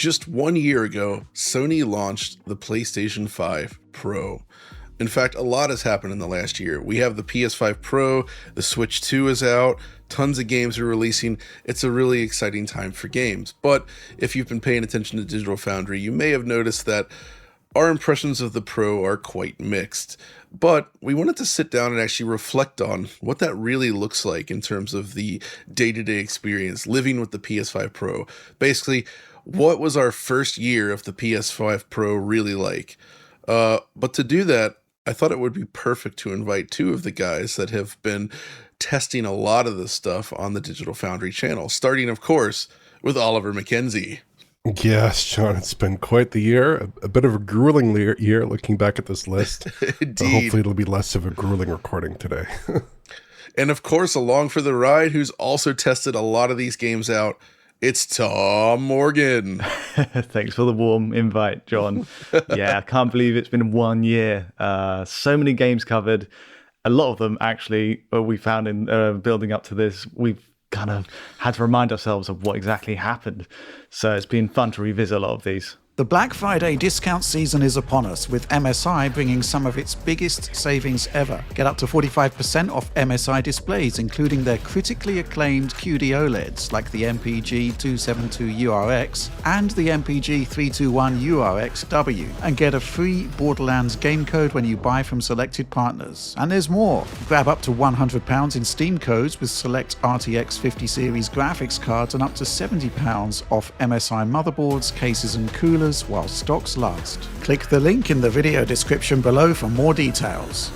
Just 1 year ago, Sony launched the PlayStation 5 Pro. In fact, a lot has happened in the last year. We have the PS5 Pro, the Switch 2 is out, tons of games are releasing. It's a really exciting time for games. But if you've been paying attention to Digital Foundry, you may have noticed that our impressions of the Pro are quite mixed. But we wanted to sit down and actually reflect on what that really looks like in terms of the day-to-day experience living with the PS5 Pro. Basically, what was our first year of the PS5 Pro really like? But to do that, I thought it would be perfect to invite two of the guys that have been testing a lot of this stuff on the Digital Foundry channel, starting, of course, with Oliver McKenzie. Yes, John, it's been quite the year. A bit of a grueling year looking back at this list. Hopefully it'll be less of a grueling recording today. And of course, along for the ride, who's also tested a lot of these games out, it's Tom Morgan. Thanks for the warm invite, John. Yeah, I can't believe it's been 1 year. So many games covered. A lot of them, actually, we found in building up to this, we've kind of had to remind ourselves of what exactly happened. So it's been fun to revisit a lot of these. The Black Friday discount season is upon us, with MSI bringing some of its biggest savings ever. Get up to 45% off MSI displays, including their critically acclaimed QD OLEDs like the MPG 272 URX and the MPG 321 URXW, and get a free Borderlands game code when you buy from selected partners. And there's more. Grab up to £100 in Steam codes with select RTX 50 series graphics cards and up to £70 off MSI motherboards, cases and coolers while stocks last. Click the link in the video description below for more details.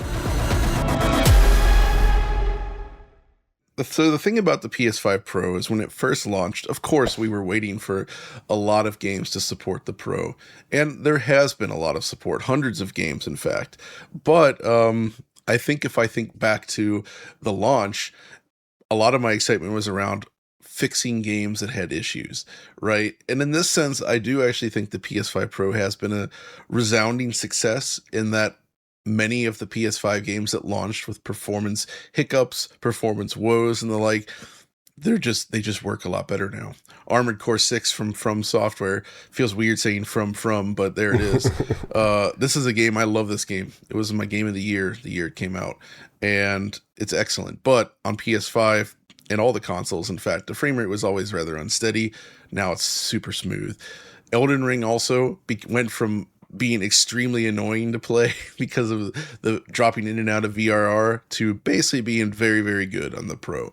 So the thing about the PS5 Pro is when it first launched, of course, we were waiting for a lot of games to support the Pro. And there has been a lot of support, hundreds of games, in fact. But I think if I think back to the launch, a lot of my excitement was around fixing games that had issues, right? And in this sense, I do actually think the PS5 Pro has been a resounding success in that many of the PS5 games that launched with performance hiccups, performance woes, and the like, they just work a lot better now. Armored Core 6 from Software feels weird saying from, but there it is. This is a game, I love this game. It was my game of the year it came out, and it's excellent. But on PS5, and all the consoles, in fact, the frame rate was always rather unsteady. Now it's super smooth. Elden Ring also went from being extremely annoying to play because of the dropping in and out of VRR to basically being very, very good on the Pro.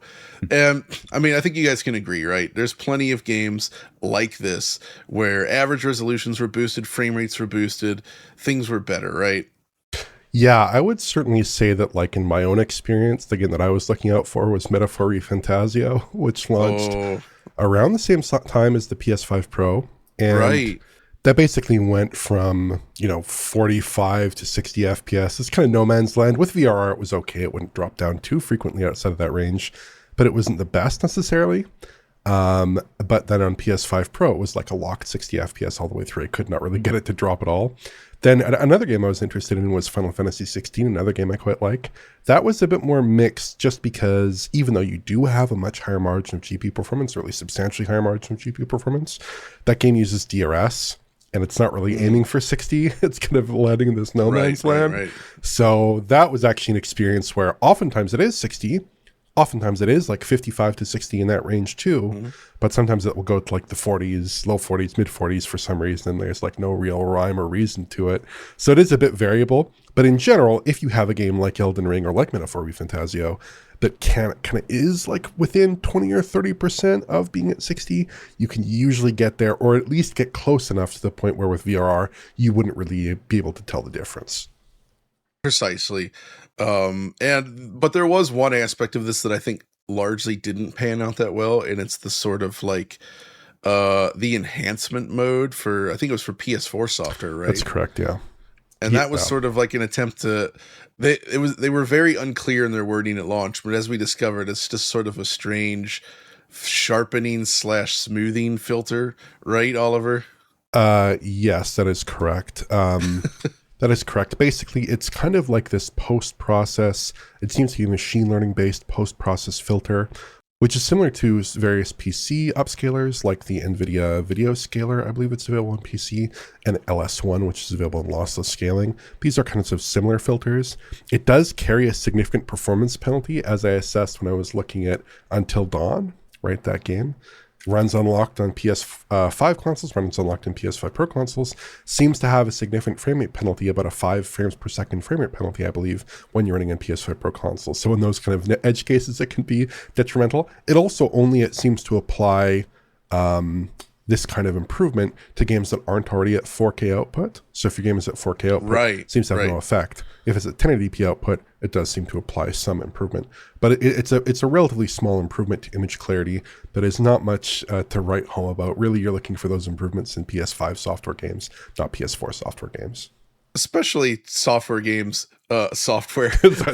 And I mean, I think you guys can agree, right? There's plenty of games like this where average resolutions were boosted, frame rates were boosted, things were better, right? Yeah, I would certainly say that, like, in my own experience, the game that I was looking out for was Metaphor Fantasio, which launched around the same time as the PS5 Pro. And that basically went from, 45 to 60 FPS. It's kind of no man's land. With VRR, it was okay. It wouldn't drop down too frequently outside of that range, but it wasn't the best necessarily. But then on PS5 Pro, it was like a locked 60 FPS all the way through. I could not really get it to drop at all. Then another game I was interested in was Final Fantasy 16, another game I quite like. That was a bit more mixed just because even though you do have a much higher margin of GPU performance, or at least substantially higher margin of GPU performance, that game uses DRS, and it's not really aiming for 60. It's kind of landing in this no man's land. Right. So that was actually an experience where oftentimes it is 60, oftentimes it is like 55 to 60 in that range too, but sometimes it will go to like the 40s, low 40s, mid 40s for some reason, and there's like no real rhyme or reason to it. So it is a bit variable, but in general, if you have a game like Elden Ring or like Metaphor Fantasio that kind of is like within 20 or 30% of being at 60, you can usually get there, or at least get close enough to the point where with VRR, you wouldn't really be able to tell the difference. Precisely. But there was one aspect of this that I think largely didn't pan out that well, and it's the sort of like the enhancement mode for, I think it was for PS4 software, right? That's correct, yeah. And that was sort of like an attempt to, they were very unclear in their wording at launch, but as we discovered, it's just sort of a strange sharpening / smoothing filter, right, Oliver? Yes, that is correct. That is correct. Basically, it's kind of like this post-process, it seems to be a machine learning based post-process filter, which is similar to various PC upscalers like the NVIDIA Video Scaler. I believe it's available on PC, and LS1, which is available in lossless scaling. These are kinds of similar filters. It does carry a significant performance penalty, as I assessed when I was looking at Until Dawn, right? That game runs unlocked on PS5 consoles, runs unlocked in PS5 Pro consoles, seems to have a significant frame rate penalty, about a 5 frames per second frame rate penalty, I believe, when you're running in PS5 Pro consoles. So in those kind of edge cases, it can be detrimental. It also only, it seems to apply this kind of improvement to games that aren't already at 4K output. So if your game is at 4K output, it seems to have no effect. If it's at 1080p output, it does seem to apply some improvement. But it's a relatively small improvement to image clarity that is not much to write home about. Really, you're looking for those improvements in PS5 software games, not PS4 software games. Especially software games,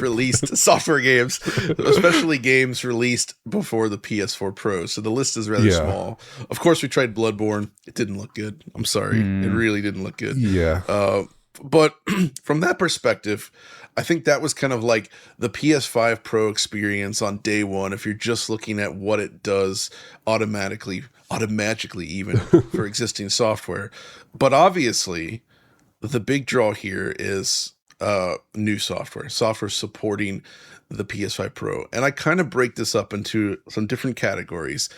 released software games, especially games released before the PS4 Pro. So the list is rather small. Of course, we tried Bloodborne. It didn't look good. I'm sorry. It really didn't look good. Yeah. But from that perspective, I think that was kind of like the PS5 Pro experience on day one. If you're just looking at what it does automatically even for existing software. But obviously, the big draw here is new software supporting the PS5 Pro. And I kind of break this up into some different categories.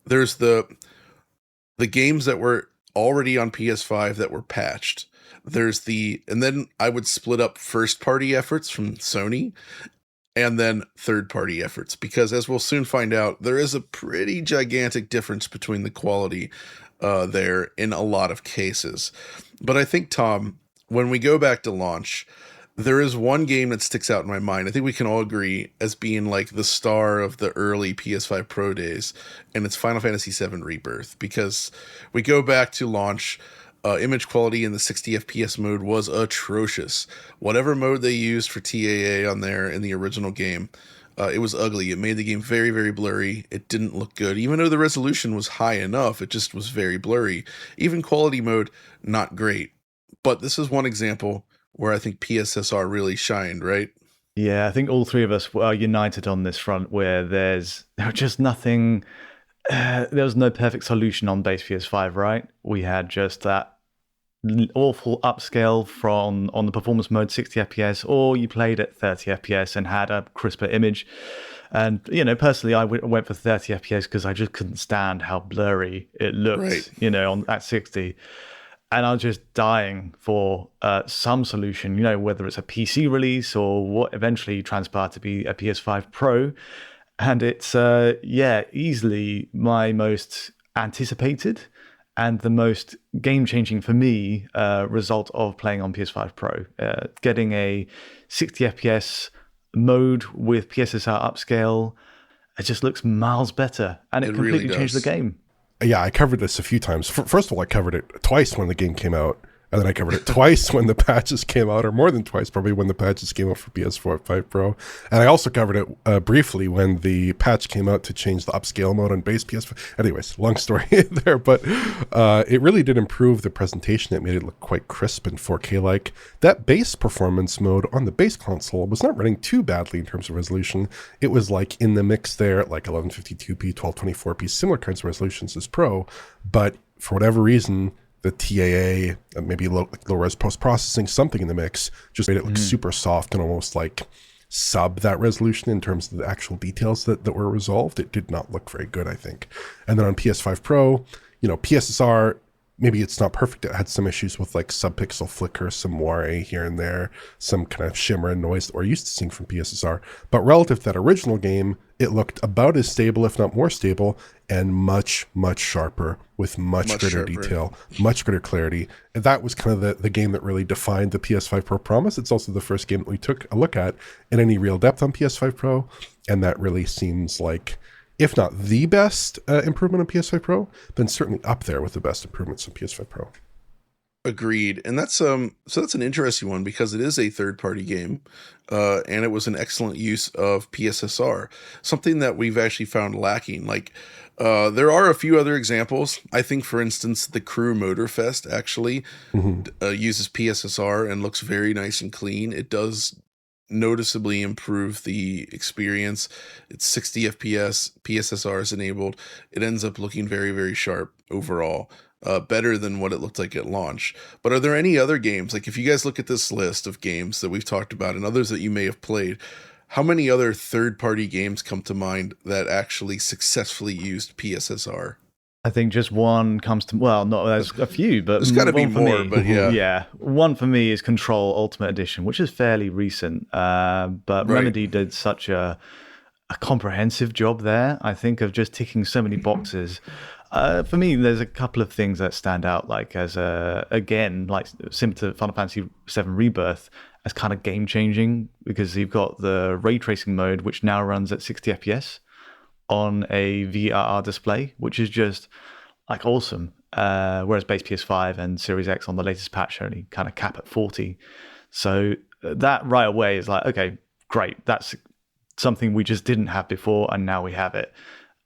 There's the games that were already on PS5 that were patched. And then I would split up first-party efforts from Sony and then third-party efforts, because as we'll soon find out, there is a pretty gigantic difference between the quality there in a lot of cases. But I think, Tom, when we go back to launch, there is one game that sticks out in my mind. I think we can all agree as being like the star of the early PS5 Pro days, and it's Final Fantasy VII Rebirth, because we go back to launch. Image quality in the 60 FPS mode was atrocious. Whatever mode they used for TAA on there in the original game, it was ugly. It made the game very, very blurry. It didn't look good. Even though the resolution was high enough, it just was very blurry. Even quality mode, not great. But this is one example where I think PSSR really shined, right? Yeah, I think all three of us are united on this front, where there's just nothing... there was no perfect solution on base PS5, right? We had just that awful upscale on the performance mode 60 FPS, or you played at 30 FPS and had a crisper image. And, personally, I went for 30 FPS because I just couldn't stand how blurry it looked, at 60. And I was just dying for some solution, whether it's a PC release or what eventually transpired to be a PS5 Pro. And it's, easily my most anticipated and the most game-changing for me result of playing on PS5 Pro. Getting a 60 FPS mode with PSSR upscale, it just looks miles better. And it completely really changed the game. Yeah, I covered this a few times. First of all, I covered it twice when the game came out. And then I covered it twice when the patches came out, or more than twice, probably when the patches came out for PS5 Pro. And I also covered it briefly when the patch came out to change the upscale mode on base PS5. Anyways, long story there, but it really did improve the presentation. It made it look quite crisp and 4K-like. That base performance mode on the base console was not running too badly in terms of resolution. It was like in the mix there at like 1152p, 1224p, similar kinds of resolutions as Pro. But for whatever reason, the TAA, maybe low-res post-processing, something in the mix, just made it look super soft and almost like sub that resolution in terms of the actual details that were resolved. It did not look very good, I think. And then on PS5 Pro, PSSR, maybe it's not perfect. It had some issues with like sub-pixel flicker, some moire here and there, some kind of shimmer and noise that we're used to seeing from PSSR. But relative to that original game, it looked about as stable, if not more stable, and much, much sharper with much greater detail, much greater clarity. And that was kind of the game that really defined the PS5 Pro promise. It's also the first game that we took a look at in any real depth on PS5 Pro. And that really seems like, if not the best improvement on PS5 Pro, then certainly up there with the best improvements on PS5 Pro. Agreed. And that's so that's an interesting one, because it is a third-party game, and it was an excellent use of PSSR, something that we've actually found lacking. Like, there are a few other examples. I think, for instance, the Crew Motorfest actually uses PSSR and looks very nice and clean. It does noticeably improve the experience. It's 60 FPS, PSSR is enabled. It ends up looking very, very sharp overall. Better than what it looked like at launch. But are there any other games, like if you guys look at this list of games that we've talked about and others that you may have played, how many other third-party games come to mind that actually successfully used PSSR? I think just one comes to, well, not there's a few, but there's got to be more. Me, but yeah, yeah, one for me is Control Ultimate Edition, which is fairly recent. But Right. Remedy did such a comprehensive job there. I think of just ticking so many boxes. For me, there's a couple of things that stand out, like as again, like similar to Final Fantasy VII Rebirth, as kind of game changing because you've got the ray tracing mode, which now runs at 60 FPS. On a VRR display, which is just like awesome. Whereas base PS5 and Series X on the latest patch only kind of cap at 40. So that right away is like, okay, great. That's something we just didn't have before, and now we have it.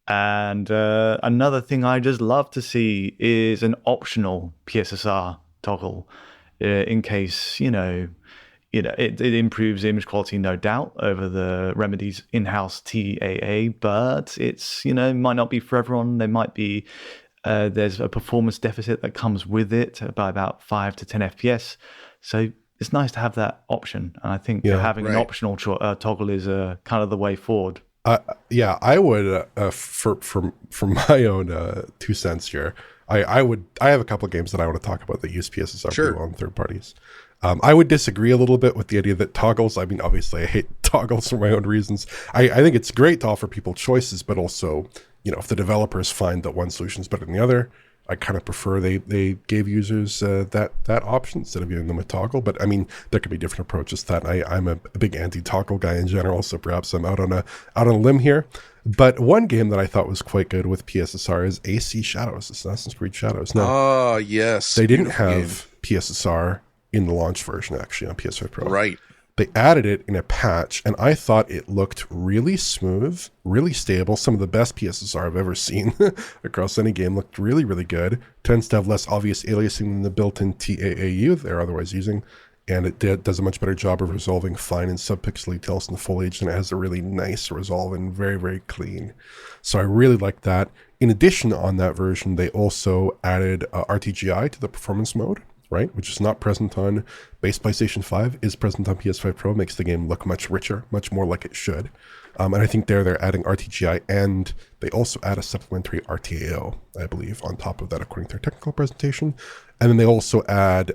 And another thing I just love to see is an optional PSSR toggle in case, it improves image quality, no doubt, over the Remedy's in-house TAA, but it's, might not be for everyone. There might be, there's a performance deficit that comes with it by about 5 to 10 FPS. So it's nice to have that option. And I think having an optional toggle is kind of the way forward. I would, for my own 2 cents here, I have a couple of games that I want to talk about that use PSSR pretty well on third parties. I would disagree a little bit with the idea that toggles, I mean, obviously I hate toggles for my own reasons. I think it's great to offer people choices, but also, if the developers find that one solution is better than the other, I kind of prefer they gave users that option instead of giving them a toggle. But I mean, there could be different approaches to that. I'm a big anti-toggle guy in general, so perhaps I'm out on a limb here. But one game that I thought was quite good with PSSR is AC Shadows, Assassin's Creed Shadows. Now, yes. They didn't have PSSR in the launch version, actually, on PS5 Pro. Right. They added it in a patch, and I thought it looked really smooth, really stable. Some of the best PSSR I've ever seen across any game. Looked really, really good. Tends to have less obvious aliasing than the built-in TAAU they're otherwise using. And it does a much better job of resolving fine and subpixel details in the foliage, and it has a really nice resolve and very, very clean. So I really like that. In addition, on that version, they also added RTGI to the performance mode, right, which is not present on base PlayStation 5, is present on PS5 Pro, makes the game look much richer, much more like it should. And I think they're adding RTGI, and they also add a supplementary RTAO, I believe, on top of that, according to their technical presentation. And then they also add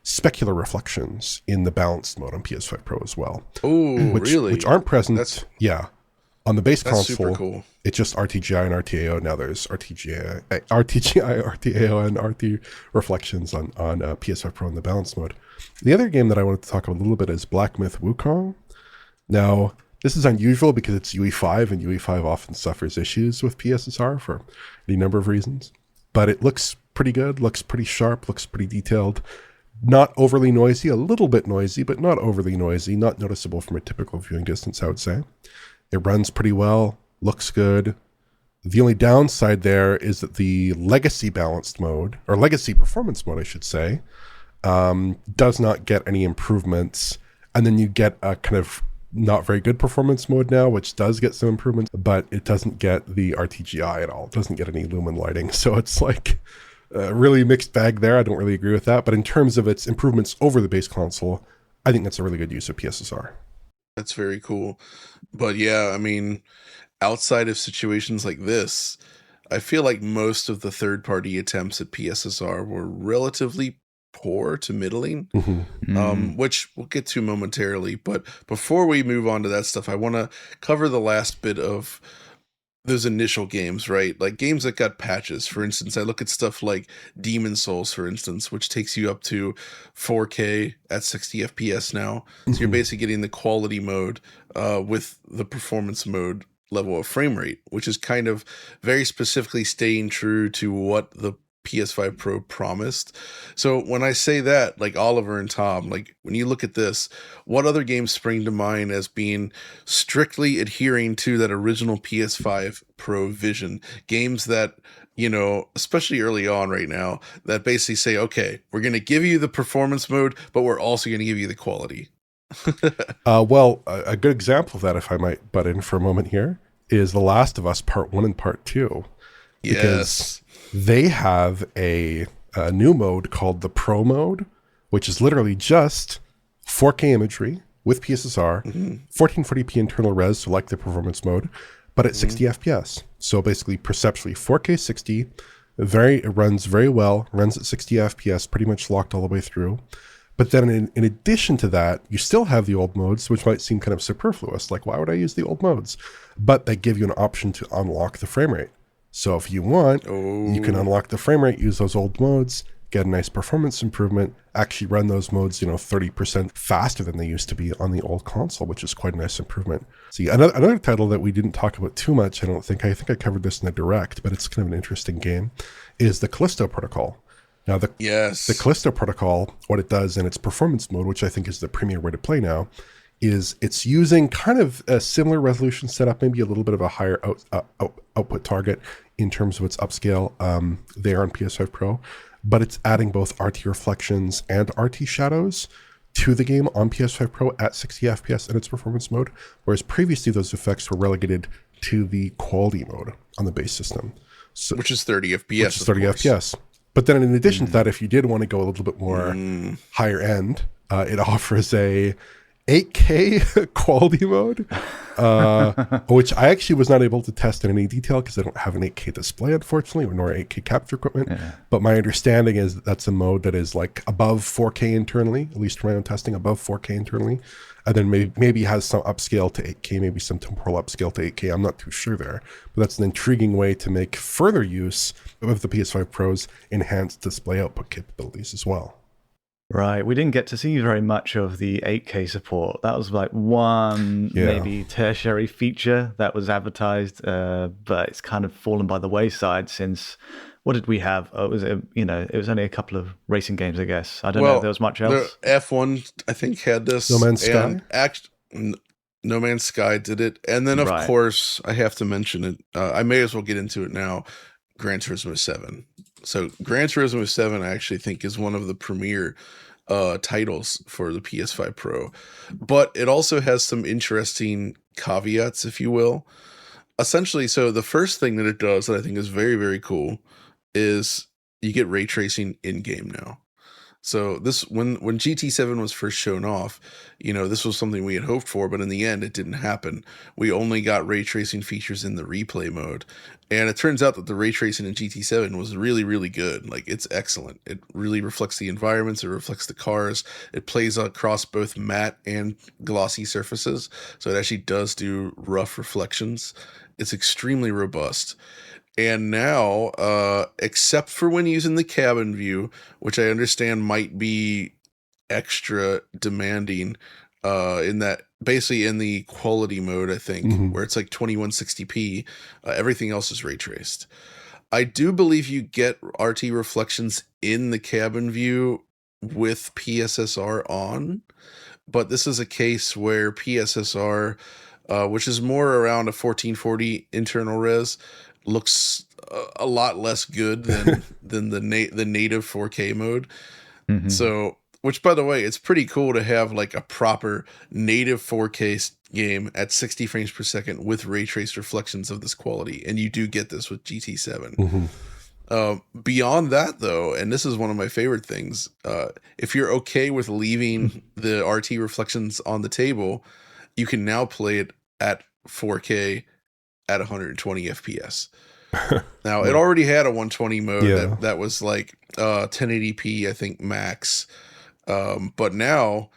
specular reflections in the balanced mode on PS5 Pro as well. Oh, really? Which aren't present. On the base console. Super cool. It's just RTGI and RTAO. Now there's RTGI, RTAO, and RT reflections on PS5 Pro in the balanced mode. The other game that I wanted to talk about a little bit is Black Myth Wukong. Now, this is unusual because it's UE5, and UE5 often suffers issues with PSSR for any number of reasons. But it looks pretty good, looks pretty sharp, looks pretty detailed. Not overly noisy, a little bit noisy, but not overly noisy, not noticeable from a typical viewing distance, I would say. It runs pretty well, looks good. The only downside there is that the legacy balanced mode, or legacy performance mode, I should say, does not get any improvements. And then you get a kind of not very good performance mode now, which does get some improvements, but it doesn't get the RTGI at all. It doesn't get any lumen lighting. So it's like a really mixed bag there. I don't really agree with that. But in terms of its improvements over the base console, I think that's a really good use of PSSR. That's very cool. But yeah, I mean, outside of situations like this, I feel like most of the third-party attempts at PSSR were relatively poor to middling, which we'll get to momentarily. But before we move on to that stuff, I want to cover the last bit of those initial games, right? Like games that got patches. For instance, I look at stuff like Demon Souls, for instance, which takes you up to 4K at 60 FPS now. So you're basically getting the quality mode with the performance mode level of frame rate, which is kind of very specifically staying true to what the PS5 Pro promised. So when I say that, like Oliver and Tom, like when you look at this, what other games spring to mind as being strictly adhering to that original PS5 Pro vision? Games that, especially early on right now, that basically say, okay, we're going to give you the performance mode, but we're also going to give you the quality. Well, a good example of that, if I might butt in for a moment here, is The Last of Us Part 1 and Part 2. Because Yes. they have a new mode called the Pro mode, which is literally just 4K imagery with PSSR, 1440p internal res, so like the performance mode, but at 60 FPS. So basically, perceptually, 4K 60, it runs very well, runs at 60 FPS, pretty much locked all the way through. But then in addition to that, you still have the old modes, which might seem kind of superfluous. Like, why would I use the old modes? But they give you an option to unlock the frame rate. So if you want, you can unlock the frame rate, use those old modes, get a nice performance improvement, actually run those modes, 30% faster than they used to be on the old console, which is quite a nice improvement. See, another title that we didn't talk about too much, I think I covered this in the direct, but it's kind of an interesting game, is the Callisto Protocol. Now, the Callisto Protocol, what it does in its performance mode, which I think is the premier way to play now, is it's using kind of a similar resolution setup, maybe a little bit of a higher output target in terms of its upscale there on PS5 Pro, but it's adding both RT reflections and RT shadows to the game on PS5 Pro at 60 FPS in its performance mode, whereas previously those effects were relegated to the quality mode on the base system. So, which is 30 FPS. Which is 30 FPS. But then in addition to that, if you did want to go a little bit more higher end, it offers a 8K quality mode, which I actually was not able to test in any detail because I don't have an 8K display, unfortunately, nor 8K capture equipment. Yeah. But my understanding is that's a mode that is like above 4K internally, at least for my own testing, above 4K internally. And then maybe has some upscale to 8K, maybe some temporal upscale to 8K. I'm not too sure there. But that's an intriguing way to make further use of the PS5 Pro's enhanced display output capabilities as well. Right, we didn't get to see very much of the 8K support. That was like one maybe tertiary feature that was advertised, but it's kind of fallen by the wayside since. What did we have? It was only a couple of racing games, I guess. I don't know if there was much else. F1, I think, had this. No Man's Sky. No Man's Sky did it, and then of course I have to mention it. I may as well get into it now. Gran Turismo 7. So Gran Turismo 7, I actually think, is one of the premier titles for the PS5 Pro, but it also has some interesting caveats, if you will. Essentially, so the first thing that it does that I think is very, very cool is you get ray tracing in game now. So this, when GT7 was first shown off, this was something we had hoped for, but in the end, it didn't happen. We only got ray tracing features in the replay mode. And it turns out that the ray tracing in GT7 was really, really good. Like, it's excellent. It really reflects the environments. It reflects the cars. It plays across both matte and glossy surfaces. So it actually does do rough reflections. It's extremely robust. And now, except for when using the cabin view, which I understand might be extra demanding, in that basically in the quality mode, I think, where it's like 2160p, everything else is ray traced. I do believe you get RT reflections in the cabin view with PSSR on, but this is a case where PSSR, which is more around a 1440 internal res, looks a lot less good than the native 4K mode. So, which, by the way, it's pretty cool to have like a proper native 4K game at 60 frames per second with ray traced reflections of this quality, and you do get this with GT7. Beyond that, though, and this is one of my favorite things, if you're okay with leaving the RT reflections on the table, you can now play it at 4K at 120 FPS. Now, it already had a 120 mode that was like 1080p, I think, max. But now,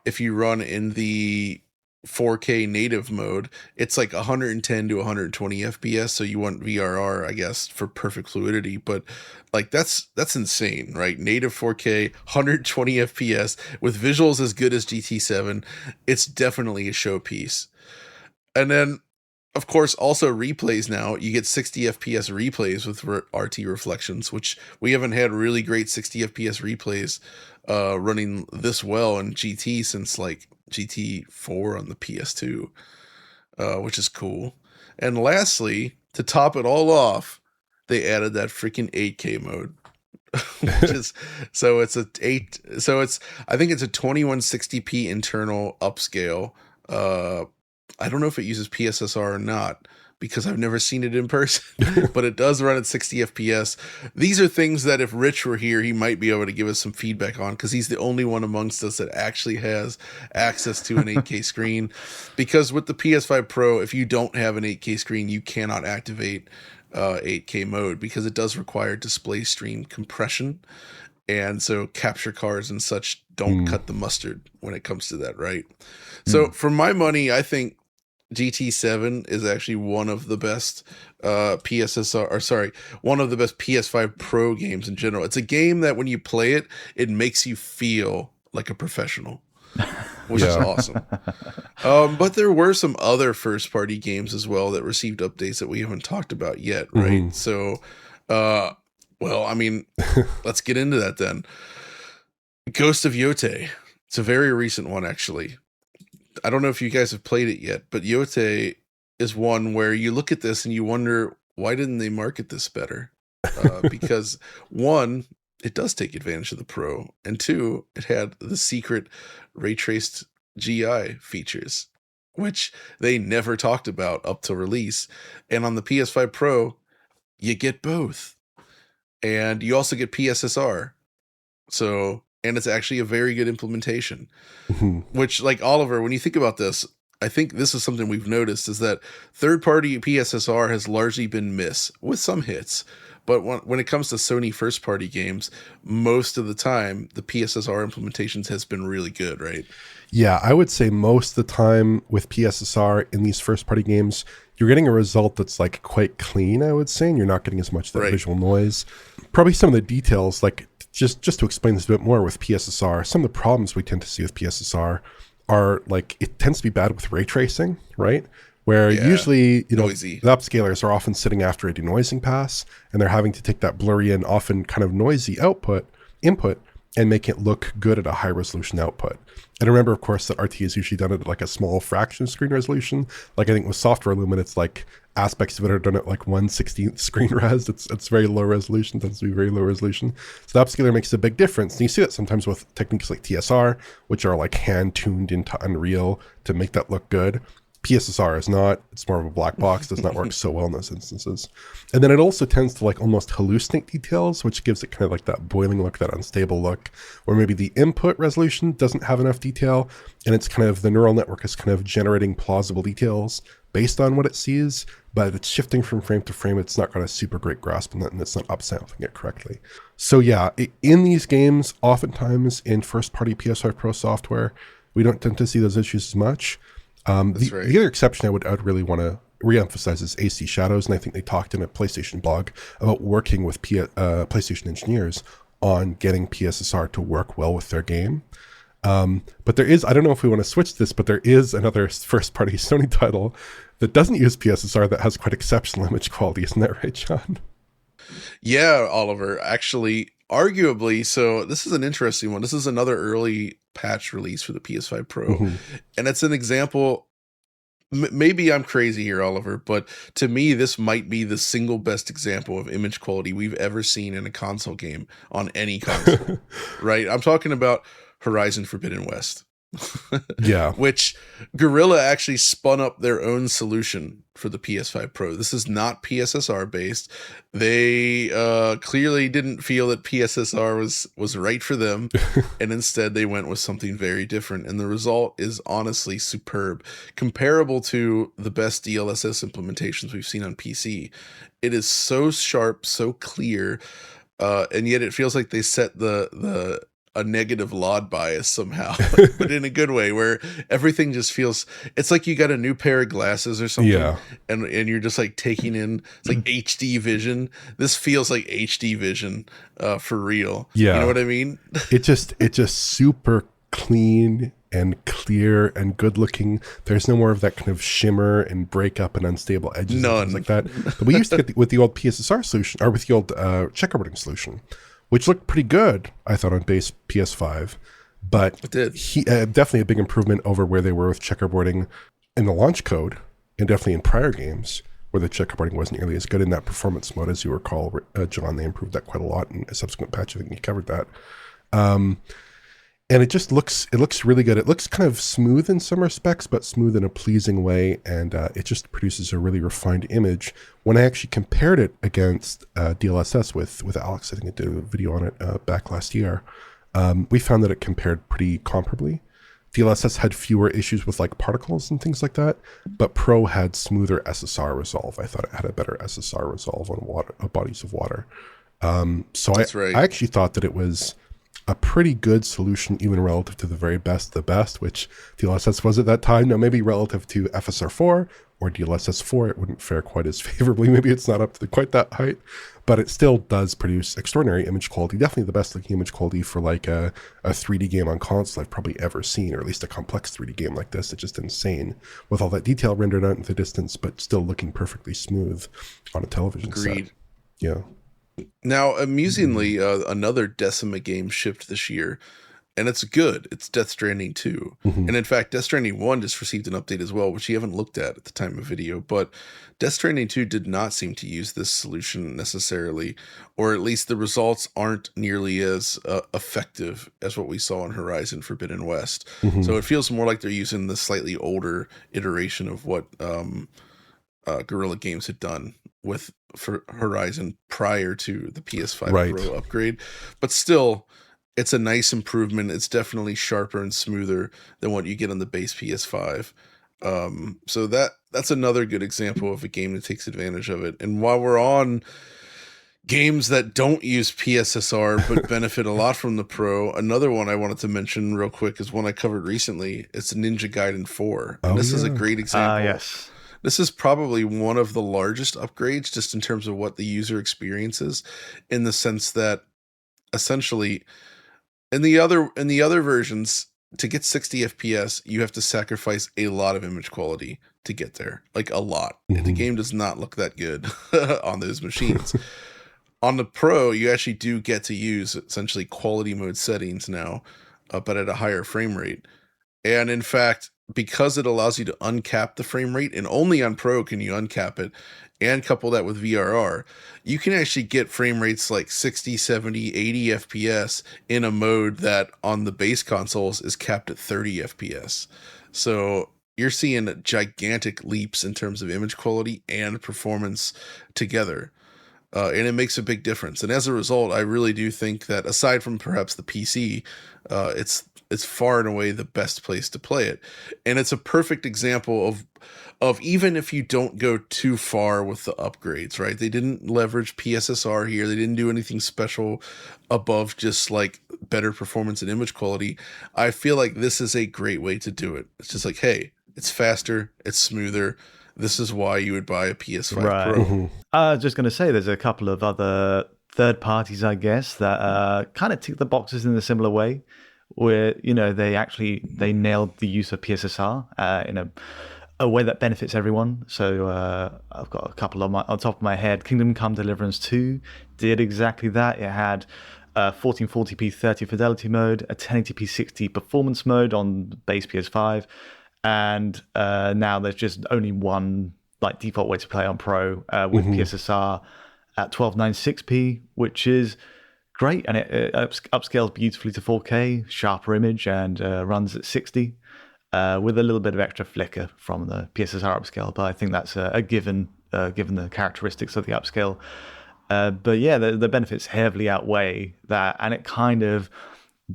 if you run in the 4K native mode, it's like 110 to 120 FPS. So you want VRR, I guess, for perfect fluidity. But like that's insane, right? Native 4K, 120 FPS with visuals as good as GT7. It's definitely a showpiece. And then, of course, also replays now. You get 60 FPS replays with RT reflections, which we haven't had really great 60 FPS replays running this well in GT since like GT4 on the PS2, which is cool. And lastly, to top it all off, they added that freaking 8K mode. which is so it's a 8. So I think it's a 2160p internal upscale. I don't know if it uses PSSR or not, because I've never seen it in person, but it does run at 60 FPS. These are things that if Rich were here, he might be able to give us some feedback on, because he's the only one amongst us that actually has access to an 8K screen. Because with the PS5 Pro, if you don't have an 8K screen, you cannot activate 8K mode, because it does require display stream compression. And so capture cards and such don't cut the mustard when it comes to that, right? So for my money, I think GT7 is actually one of the best one of the best PS5 Pro games in general. It's a game that when you play it, it makes you feel like a professional, which is awesome. But there were some other first-party games as well that received updates that we haven't talked about yet, right? So, well, I mean, let's get into that then. Ghost of Yotei. It's a very recent one, actually. I don't know if you guys have played it yet, but Yotei is one where you look at this and you wonder, why didn't they market this better? Because one, it does take advantage of the Pro, and two, it had the secret ray traced GI features, which they never talked about up till release. And on the PS5 Pro, you get both. And you also get PSSR. So, and it's actually a very good implementation. Which, like, Oliver, when you think about this, I think this is something we've noticed, is that third-party PSSR has largely been miss, with some hits. But when it comes to Sony first-party games, most of the time, the PSSR implementations has been really good, right? Yeah, I would say most of the time with PSSR in these first-party games, you're getting a result that's like quite clean, I would say, and you're not getting as much of that visual noise. Probably some of the details, like just to explain this a bit more with PSSR, some of the problems we tend to see with PSSR are like, it tends to be bad with ray tracing, right? Where usually, noisy. The upscalers are often sitting after a denoising pass, and they're having to take that blurry and often kind of noisy input and make it look good at a high resolution output. And remember, of course, that RT is usually done at like a small fraction of screen resolution. Like I think with Software Lumen, it's like aspects of it are done at like 1/16th screen res. It's very low resolution, tends to be very low resolution. So the upscaler makes a big difference. And you see that sometimes with techniques like TSR, which are like hand tuned into Unreal to make that look good. PSSR is not. It's more of a black box, does not work so well in those instances. And then it also tends to like almost hallucinate details, which gives it kind of like that boiling look, that unstable look, where maybe the input resolution doesn't have enough detail, and it's kind of, the neural network is kind of generating plausible details based on what it sees, but it's shifting from frame to frame. It's not got a super great grasp on that, and it's not upsampling it correctly. So yeah, in these games, oftentimes in first-party PS5 Pro software, we don't tend to see those issues as much. The other exception I would really want to re-emphasize is AC Shadows, and I think they talked in a PlayStation blog about working with PlayStation engineers on getting PSSR to work well with their game. But there is, I don't know if we want to switch this, but there is another first-party Sony title that doesn't use PSSR that has quite exceptional image quality. Isn't that right, John? Yeah, Oliver. Actually, arguably, so this is an interesting one. This is another early patch release for the PS5 Pro. And it's an example, maybe I'm crazy here, Oliver, but to me, this might be the single best example of image quality we've ever seen in a console game on any console, right? I'm talking about Horizon Forbidden West. Yeah. Which Guerrilla actually spun up their own solution for the PS5 Pro. This is not PSSR based. They clearly didn't feel that PSSR was right for them, and instead they went with something very different. And the result is honestly superb, comparable to the best DLSS implementations we've seen on PC. It is so sharp, so clear, and yet it feels like they set a negative LOD bias somehow, but in a good way, where everything just feels, it's like you got a new pair of glasses or something, and you're just like taking in, it's like HD vision. This feels like HD vision for real. Yeah, you know what I mean? It just super clean and clear and good looking. There's no more of that kind of shimmer and breakup and unstable edges and things like that. But we used to get with the old PSSR solution, or with the old checkerboarding solution, which looked pretty good, I thought, on base PS5. But it did. Definitely a big improvement over where they were with checkerboarding in the launch code, and definitely in prior games. where the checkerboarding wasn't nearly as good in that performance mode. As you recall, John, they improved that quite a lot in a subsequent patch. I think you covered that. And it just looks really good. It looks kind of smooth in some respects, but smooth in a pleasing way. And it just produces a really refined image. When I actually compared it against DLSS with Alex, I think I did a video on it back last year, we found that it compared pretty comparably. DLSS had fewer issues with like particles and things like that, but Pro had smoother SSR resolve. I thought it had a better SSR resolve on bodies of water. So I actually thought that it was a pretty good solution, even relative to the very best, the best, which DLSS was at that time. Now, maybe relative to FSR4 or DLSS 4, it wouldn't fare quite as favorably. Maybe it's not up to quite that height, but it still does produce extraordinary image quality. Definitely the best looking image quality for like a 3D game on console I've probably ever seen, or at least a complex 3D game like this. It's just insane with all that detail rendered out in the distance, but still looking perfectly smooth on a television set. Yeah. Now, amusingly, another Decima game shipped this year, and it's good. It's Death Stranding 2. And in fact, Death Stranding 1 just received an update as well, which you haven't looked at the time of video. But Death Stranding 2 did not seem to use this solution necessarily, or at least the results aren't nearly as effective as what we saw on Horizon Forbidden West. So it feels more like they're using the slightly older iteration of what Guerrilla Games had done for Horizon prior to the PS5 Pro upgrade. But still, it's a nice improvement. It's definitely sharper and smoother than what you get on the base PS5. So that's another good example of a game that takes advantage of it. And while we're on games that don't use PSSR but benefit a lot from the Pro, another one I wanted to mention real quick is one I covered recently. It's Ninja Gaiden 4. And this is a great example. Yes. This is probably one of the largest upgrades just in terms of what the user experiences, in the sense that essentially in the other versions, to get 60 FPS, you have to sacrifice a lot of image quality to get there. Like a lot. The game does not look that good on those machines. On the Pro, you actually do get to use essentially quality mode settings now, but at a higher frame rate. And in fact, because it allows you to uncap the frame rate, and only on Pro can you uncap it, and couple that with VRR, you can actually get frame rates like 60, 70, 80 FPS in a mode that on the base consoles is capped at 30 FPS. So you're seeing gigantic leaps in terms of image quality and performance together. And it makes a big difference. And as a result, I really do think that aside from perhaps the PC, it's far and away the best place to play it. And it's a perfect example of even if you don't go too far with the upgrades, right? They didn't leverage PSSR here. They didn't do anything special above just like better performance and image quality. I feel like this is a great way to do it. It's just like, hey, it's faster, it's smoother. This is why you would buy a PS5 Pro. I was just going to say there's a couple of other third parties, I guess, that kind of tick the boxes in a similar way, where, you know, they nailed the use of PSSR in a way that benefits everyone. So I've got a couple on top of my head. Kingdom Come Deliverance 2 did exactly that. It had 1440p 30 fidelity mode, a 1080p 60 performance mode on base PS5, and now there's just only one like default way to play on Pro with PSSR at 1296p, which is great, and it upscales beautifully to 4K, sharper image, and runs at 60 with a little bit of extra flicker from the PSSR upscale. But I think that's a given given the characteristics of the upscale. But yeah, the benefits heavily outweigh that, and it kind of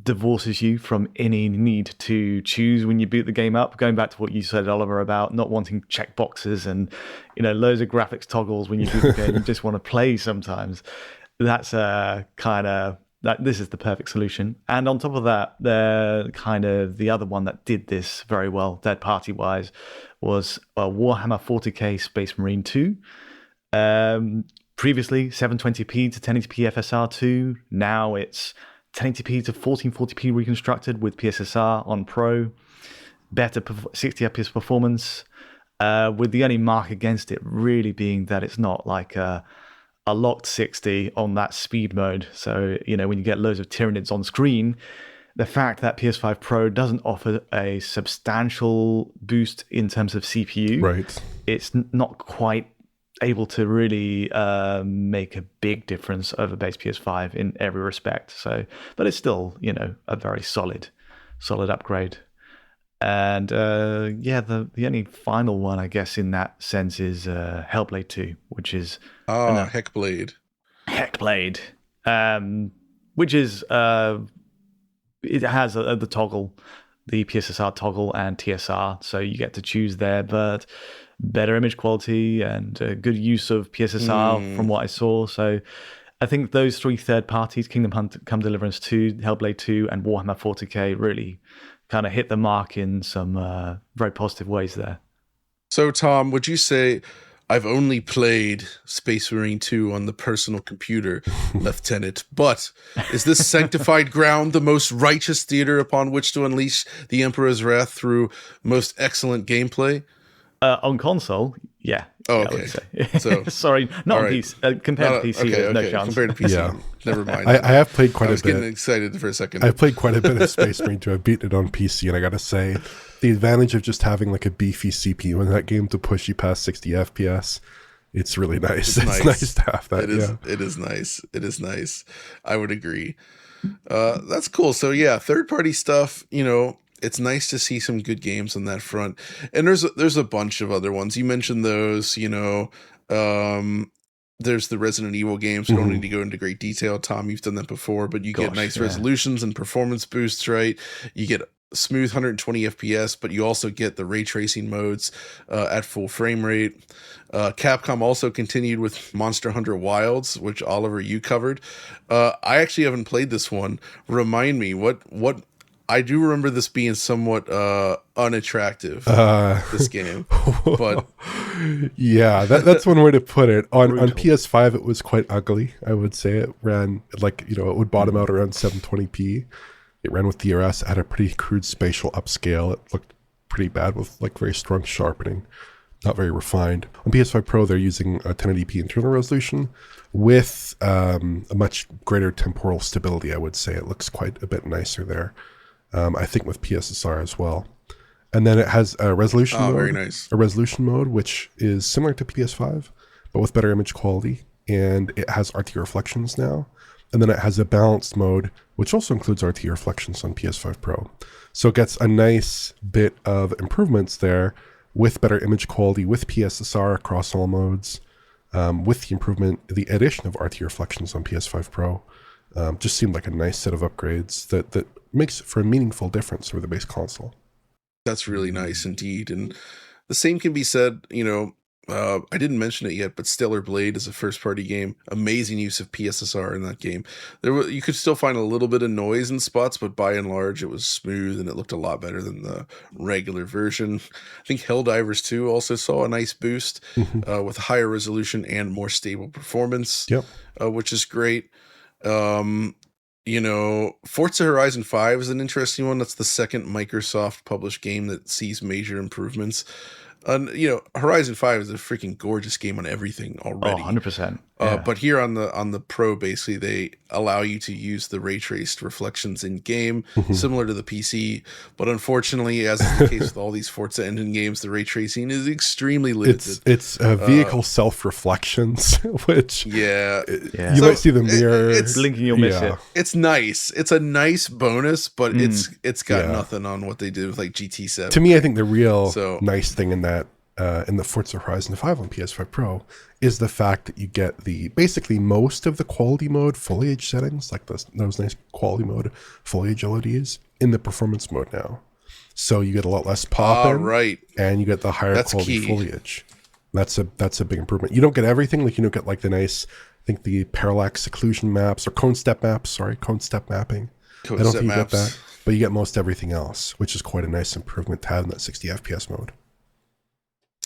divorces you from any need to choose when you boot the game up. Going back to what you said, Oliver, about not wanting checkboxes and, you know, loads of graphics toggles when you boot the game. You just want to play sometimes. That's this is the perfect solution. And on top of that, the other one that did this very well, third party wise, was Warhammer 40k Space Marine 2. Previously 720p to 1080p FSR2. Now it's 1080p to 1440p reconstructed with PSSR on Pro. Better 60 FPS performance, with the only mark against it really being that it's not like a locked 60 on that speed mode. So, you know, when you get loads of Tyranids on screen, the fact that PS5 Pro doesn't offer a substantial boost in terms of CPU, right? It's not quite able to really make a big difference over base PS5 in every respect. So, but it's still, a very solid upgrade. And the only final one, I guess, in that sense is Hellblade 2, which is Heckblade, which is it has the toggle, the PSSR toggle and TSR, so you get to choose there, but better image quality and good use of PSSR from what I saw. So I think those 3 third parties, Kingdom Come Deliverance 2, Hellblade 2, and Warhammer 40k, really kind of hit the mark in some very positive ways there. So, Tom, would you say I've only played Space Marine 2 on the personal computer, Lieutenant, but is this sanctified ground the most righteous theater upon which to unleash the Emperor's wrath through most excellent gameplay? On console, yeah. Oh, I okay. would say. So, sorry, not on right. PC. Compared to PC, there's no chance. Compared to PC, Yeah. never mind. I have played quite I was a bit. getting excited for a second. I played quite a bit of Space Marine 2. I beat it on PC, and I gotta say, the advantage of just having like a beefy CPU in that game to push you past 60 FPS, it's really nice. It's nice to have that. It is nice. It is nice. I would agree. That's cool. So yeah, third-party stuff, it's nice to see some good games on that front. And there's a bunch of other ones. You mentioned those, there's the Resident Evil games. We don't need to go into great detail. Tom, you've done that before, but you get nice resolutions and performance boosts, right? You get smooth 120 FPS, but you also get the ray tracing modes at full frame rate. Capcom also continued with Monster Hunter Wilds, which Oliver, you covered. I actually haven't played this one. Remind me, what I do remember this being somewhat unattractive, this game. But yeah, that's one way to put it. On PS5, it was quite ugly, I would say. It ran, it would bottom out around 720p. It ran with DRS, had a pretty crude spatial upscale. It looked pretty bad with very strong sharpening. Not very refined. On PS5 Pro, they're using a 1080p internal resolution with a much greater temporal stability, I would say. It looks quite a bit nicer there. I think with PSSR as well. And then it has a resolution mode. Very nice. A resolution mode, which is similar to PS5, but with better image quality. And it has RT reflections now. And then it has a balanced mode, which also includes RT reflections on PS5 Pro. So it gets a nice bit of improvements there with better image quality, with PSSR across all modes, with the addition of RT reflections on PS5 Pro. Just seemed like a nice set of upgrades that makes for a meaningful difference over the base console. That's really nice indeed. And the same can be said, I didn't mention it yet, but Stellar Blade is a first-party game. Amazing use of PSSR in that game. You could still find a little bit of noise in spots, but by and large, it was smooth and it looked a lot better than the regular version. I think Helldivers 2 also saw a nice boost with higher resolution and more stable performance, which is great. Forza Horizon 5 is an interesting one. That's the second Microsoft published game that sees major improvements. Horizon 5 is a freaking gorgeous game on everything already. 100%. But here on the Pro, basically, they allow you to use the ray traced reflections in game, similar to the PC. But unfortunately, as is the case with all these Forza Engine games, the ray tracing is extremely limited. It's vehicle self reflections, which you might see the mirror. It's blinking, you'll miss it. It's nice. It's a nice bonus, but it's got nothing on what they did with GT7. To me, I think the real nice thing in that. In the Forza Horizon 5 on PS5 Pro is the fact that you get basically most of the quality mode foliage settings, like those nice quality mode foliage LEDs in the performance mode now. So you get a lot less pop right, and you get the higher quality foliage. That's a big improvement. You don't get everything, you don't get the nice, I think the parallax occlusion maps or cone step mapping. I don't think you get that, but you get most everything else, which is quite a nice improvement to have in that 60 FPS mode.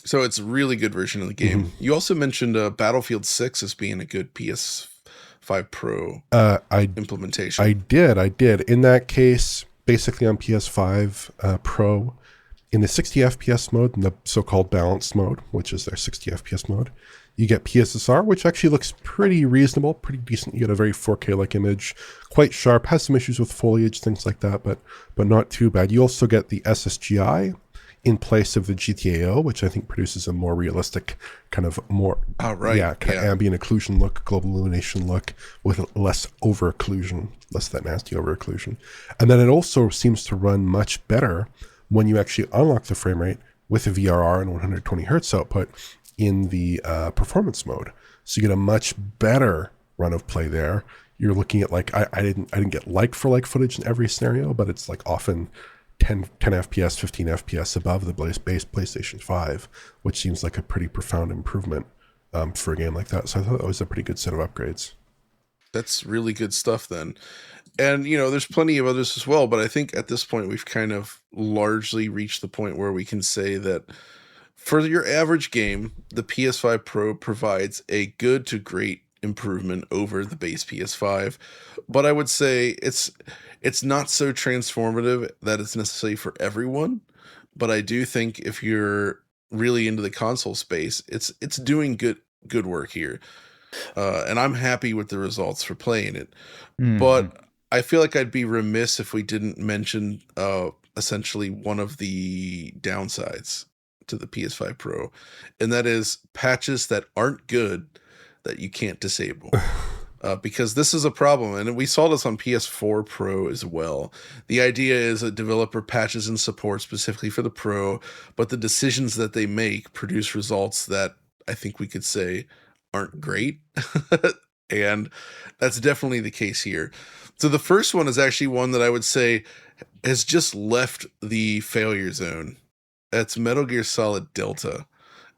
So it's a really good version of the game. You also mentioned Battlefield 6 as being a good PS5 Pro implementation. I did. In that case, basically on PS5 Pro, in the 60 FPS mode, in the so-called balanced mode, which is their 60 FPS mode, you get PSSR, which actually looks pretty reasonable, pretty decent. You get a very 4K-like image, quite sharp, has some issues with foliage, things like that, but not too bad. You also get the SSGI in place of the GTAO, which I think produces a more realistic kind of more ambient occlusion look, global illumination look with less over occlusion, less of that nasty over occlusion. And then it also seems to run much better when you actually unlock the frame rate with a VRR and 120 hertz output in the performance mode. So you get a much better run of play there. You're looking at like, I didn't get like for like footage in every scenario, but it's like often 10 FPS, 15 FPS above the base PlayStation 5, which seems like a pretty profound improvement for a game like that. So I thought that was a pretty good set of upgrades. That's really good stuff then. And, you know, there's plenty of others as well, but I think at this point we've kind of largely reached the point where we can say that for your average game, the PS5 Pro provides a good to great improvement over the base PS5. But I would say it's not so transformative that it's necessary for everyone. But I do think if you're really into the console space, it's doing good work here. And I'm happy with the results for playing it. Mm-hmm. But I feel like I'd be remiss if we didn't mention essentially one of the downsides to the PS5 Pro, and that is patches that aren't good that you can't disable. Because this is a problem, and we saw this on PS4 Pro as well. The idea is a developer patches in support specifically for the Pro, but the decisions that they make produce results that I think we could say aren't great. And that's definitely the case here. So the first one is actually one that I would say has just left the failure zone. That's Metal Gear Solid Delta.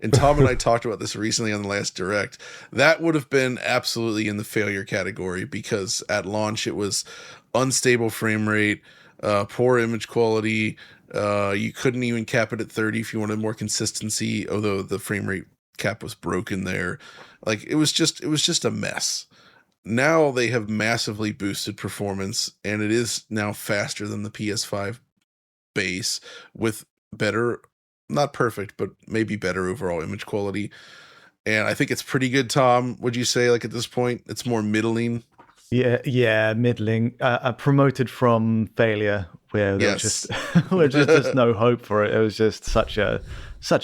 And Tom and I talked about this recently on the last Direct. That would have been absolutely in the failure category because at launch it was unstable frame rate, poor image quality. You couldn't even cap it at 30 if you wanted more consistency, although the frame rate cap was broken there. Like it was just a mess. Now they have massively boosted performance, and it is now faster than the PS5 base with better, not perfect, but maybe better overall image quality. And I think it's pretty good, Tom. Would you say, like, at this point, it's more middling? Yeah, middling. Promoted from failure, where there was just no hope for it. It was just such a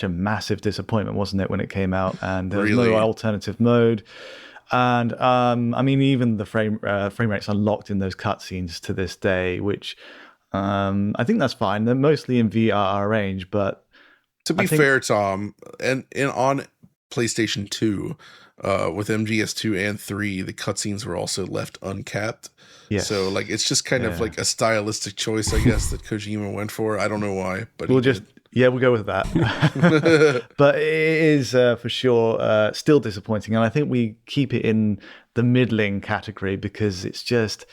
massive disappointment, wasn't it, when it came out? And there was no alternative mode. And I mean, even the frame rates unlocked in those cutscenes to this day, which I think that's fine. They're mostly in VRR range, but to be fair, Tom, and on PlayStation 2, with MGS2 and 3, the cutscenes were also left uncapped. Yes. So like it's just kind of like a stylistic choice, I guess, that Kojima went for. I don't know why, but we'll go with that. But it is for sure still disappointing, and I think we keep it in the middling category because it's just,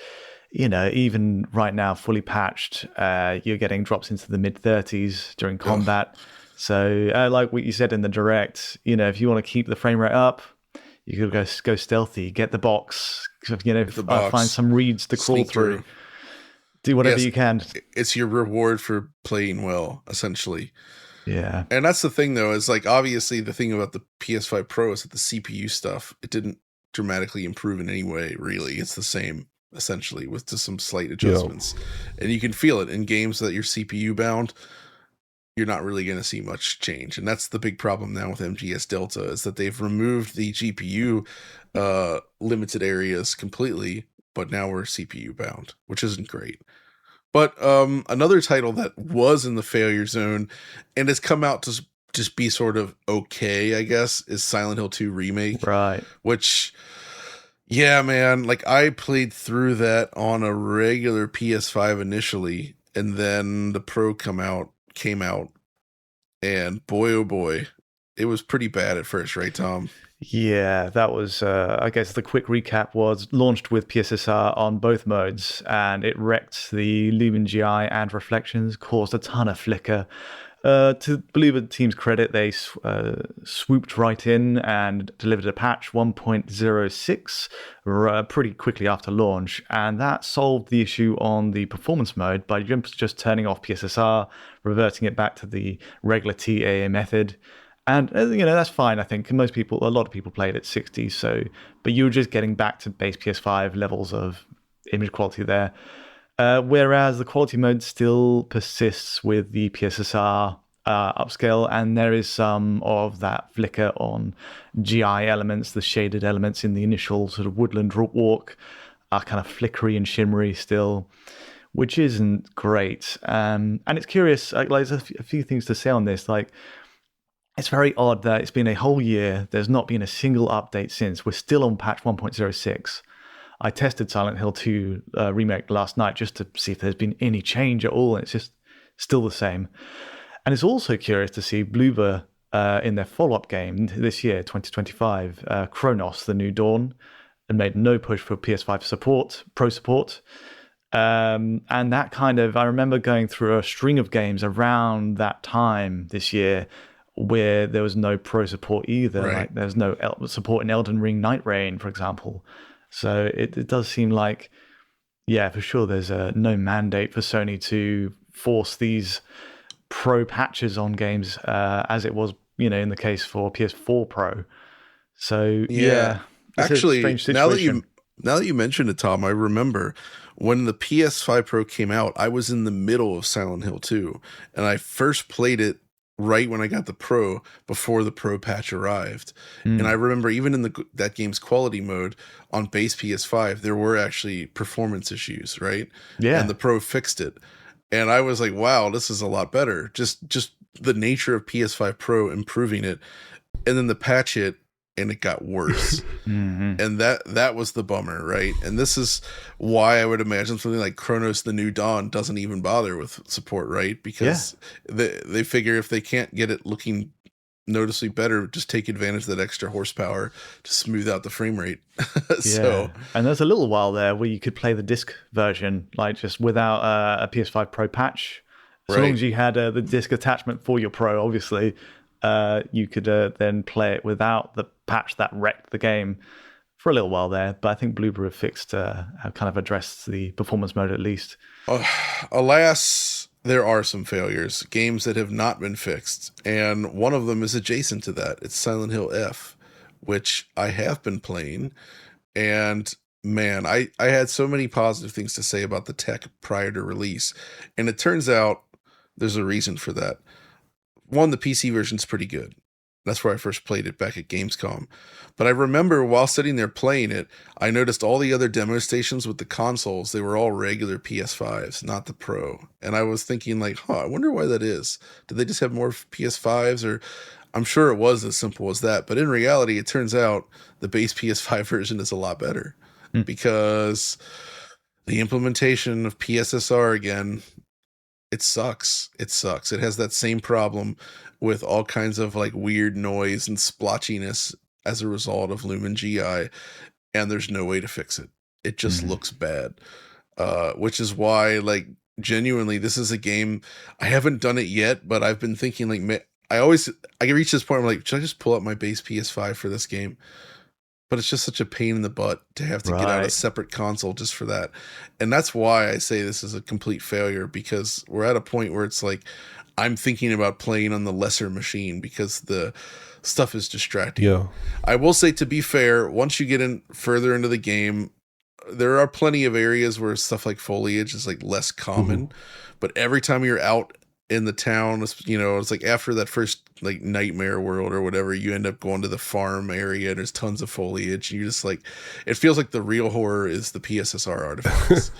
you know, even right now, fully patched, you're getting drops into the mid-30s during combat. So like what you said in the Direct, you know, if you want to keep the frame rate up, you could go stealthy, get the box, you know, find some reeds to crawl through. Do whatever you can. It's your reward for playing well, essentially. Yeah. And that's the thing, though, is like, obviously the thing about the PS5 Pro is that the CPU stuff, it didn't dramatically improve in any way, really. It's the same, essentially, with just some slight adjustments. And you can feel it in games that you're CPU bound. You're not really going to see much change. And that's the big problem now with MGS Delta, is that they've removed the GPU limited areas completely, but now we're CPU bound, which isn't great. But another title that was in the failure zone and has come out to just be sort of okay, I guess, is Silent Hill 2 Remake. Right. Which, yeah, man, like I played through that on a regular PS5 initially, and then the Pro came out, and boy, oh boy, it was pretty bad at first, right, Tom? Yeah, that was, I guess the quick recap was launched with PSSR on both modes, and it wrecked the Lumen GI and reflections, caused a ton of flicker. To Believer team's credit, they swooped right in and delivered a patch 1.06 pretty quickly after launch, and that solved the issue on the performance mode by just turning off PSSR, reverting it back to the regular TAA method. And, you know, that's fine, I think. A lot of people played at 60, but you were just getting back to base PS5 levels of image quality there. Whereas the quality mode still persists with the PSSR upscale, and there is some of that flicker on GI elements, the shaded elements in the initial sort of woodland walk are kind of flickery and shimmery still, which isn't great. And it's curious, like there's a few things to say on this. Like, it's very odd that it's been a whole year. There's not been a single update since. We're still on patch 1.06. I tested Silent Hill 2 remake last night just to see if there's been any change at all, and it's just still the same. And it's also curious to see Bloober in their follow-up game this year, 2025, Chronos, The New Dawn, and made no push for PS5 support, Pro support. And that kind of, I remember going through a string of games around that time this year where there was no Pro support either. Right. Like there's no support in Elden Ring Night Rain, for example. So it does seem like, yeah, for sure, there's no mandate for Sony to force these Pro patches on games as it was, in the case for PS4 Pro. So yeah, actually, a strange situation. now that you mentioned it, Tom, I remember when the PS5 Pro came out, I was in the middle of Silent Hill 2, and I first played it right when I got the Pro, before the Pro patch arrived. And I remember even in that game's quality mode on base PS5, there were actually performance issues, right? Yeah. And the Pro fixed it. And I was like, wow, this is a lot better. Just the nature of PS5 Pro improving it. And then the patch hit and it got worse. And that was the bummer, right? And this is why I would imagine something like Chronos The New Dawn doesn't even bother with support, right? Because they figure if they can't get it looking noticeably better, just take advantage of that extra horsepower to smooth out the frame rate. So, and there's a little while there where you could play the disc version, like just without a PS5 Pro patch. So long as you had the disc attachment for your Pro, obviously, you could then play it without the patch that wrecked the game for a little while there. But I think Bloober have fixed, have kind of addressed the performance mode at least. Alas, there are some failures, games that have not been fixed, and one of them is adjacent to that. It's Silent Hill F, which I have been playing, and man, I had so many positive things to say about the tech prior to release, and it turns out there's a reason for that. One, the PC version's pretty good. That's where I first played it back at Gamescom. But I remember while sitting there playing it, I noticed all the other demo stations with the consoles, they were all regular PS5s, not the Pro. And I was thinking like, I wonder why that is. Did they just have more PS5s? Or I'm sure it was as simple as that. But in reality, it turns out the base PS5 version is a lot better because the implementation of PSSR again, it sucks. It sucks. It has that same problem with all kinds of like weird noise and splotchiness as a result of Lumen GI, and there's no way to fix it. It just looks bad, which is why, like, genuinely, this is a game I haven't done it yet, but I've been thinking like, I reach this point where I'm like, should I just pull up my base PS5 for this game? But it's just such a pain in the butt to have to get out a separate console just for that. And that's why I say this is a complete failure, because we're at a point where it's like, I'm thinking about playing on the lesser machine because the stuff is distracting. Yeah. I will say, to be fair, once you get in further into the game, there are plenty of areas where stuff like foliage is like less common, but every time you're out in the town, it's like after that first like nightmare world or whatever, you end up going to the farm area and there's tons of foliage, and you're just like, it feels like the real horror is the PSSR artifacts.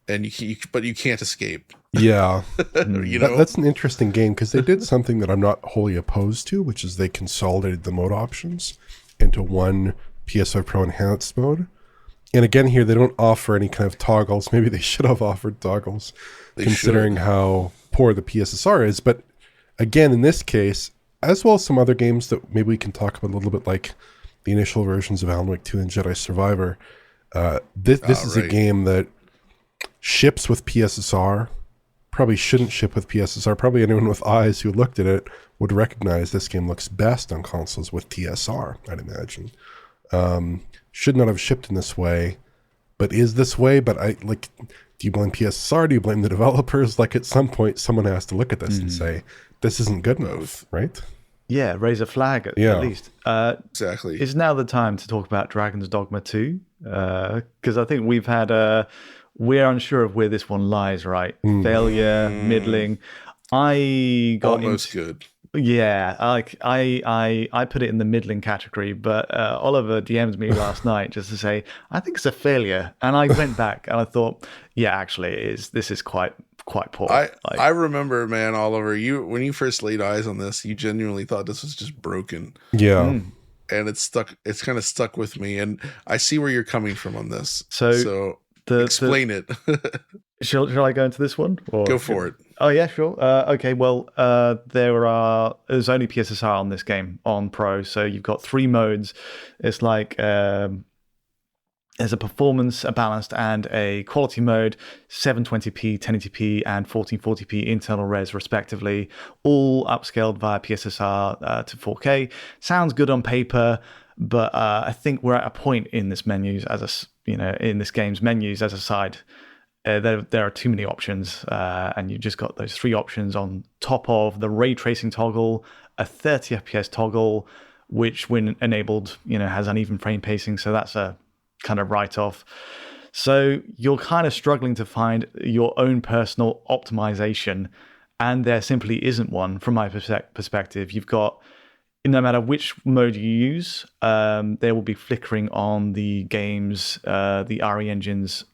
And but you can't escape. Yeah. know? That's an interesting game because they did something that I'm not wholly opposed to, which is they consolidated the mode options into one PS5 Pro enhanced mode. And again, here, they don't offer any kind of toggles. Maybe they should have offered toggles, considering how poor the PSSR is. But again, in this case, as well as some other games that maybe we can talk about a little bit, like the initial versions of Alan Wake 2 and Jedi Survivor, this is a game that ships with PSSR, probably shouldn't ship with PSSR. Probably anyone with eyes who looked at it would recognize this game looks best on consoles with TSR, I'd imagine. Should not have shipped in this way, but is this way. But do you blame PSSR? Do you blame the developers? Like, at some point, someone has to look at this and say, this isn't good enough, right? Yeah, raise a flag at least. Exactly. Is now the time to talk about Dragon's Dogma 2? Because I think we've had we're unsure of where this one lies, right? Failure, middling. I got Almost good. Yeah, I put it in the middling category, but Oliver DM'd me last night just to say I think it's a failure, and I went back and I thought, yeah, actually, it is. This is quite poor. I remember, man, Oliver, when you first laid eyes on this, you genuinely thought this was just broken. Yeah. And it's kind of stuck with me, and I see where you're coming from on this. So explain it. Shall I go into this one? Or Go for it. Oh yeah, sure. Okay, well, there's only PSSR on this game on Pro, so you've got 3 modes. It's like there's a performance, a balanced, and a quality mode, 720p, 1080p, and 1440p internal res, respectively, all upscaled via PSSR to 4K. Sounds good on paper, but I think we're at a point in this in this game's menus as a side. There are too many options, and you just got those 3 options on top of the ray tracing toggle, a 30 FPS toggle, which when enabled, has uneven frame pacing, so that's a kind of write-off. So you're kind of struggling to find your own personal optimization, and there simply isn't one from my perspective. You've got, no matter which mode you use, there will be flickering on the game's, the RE Engine's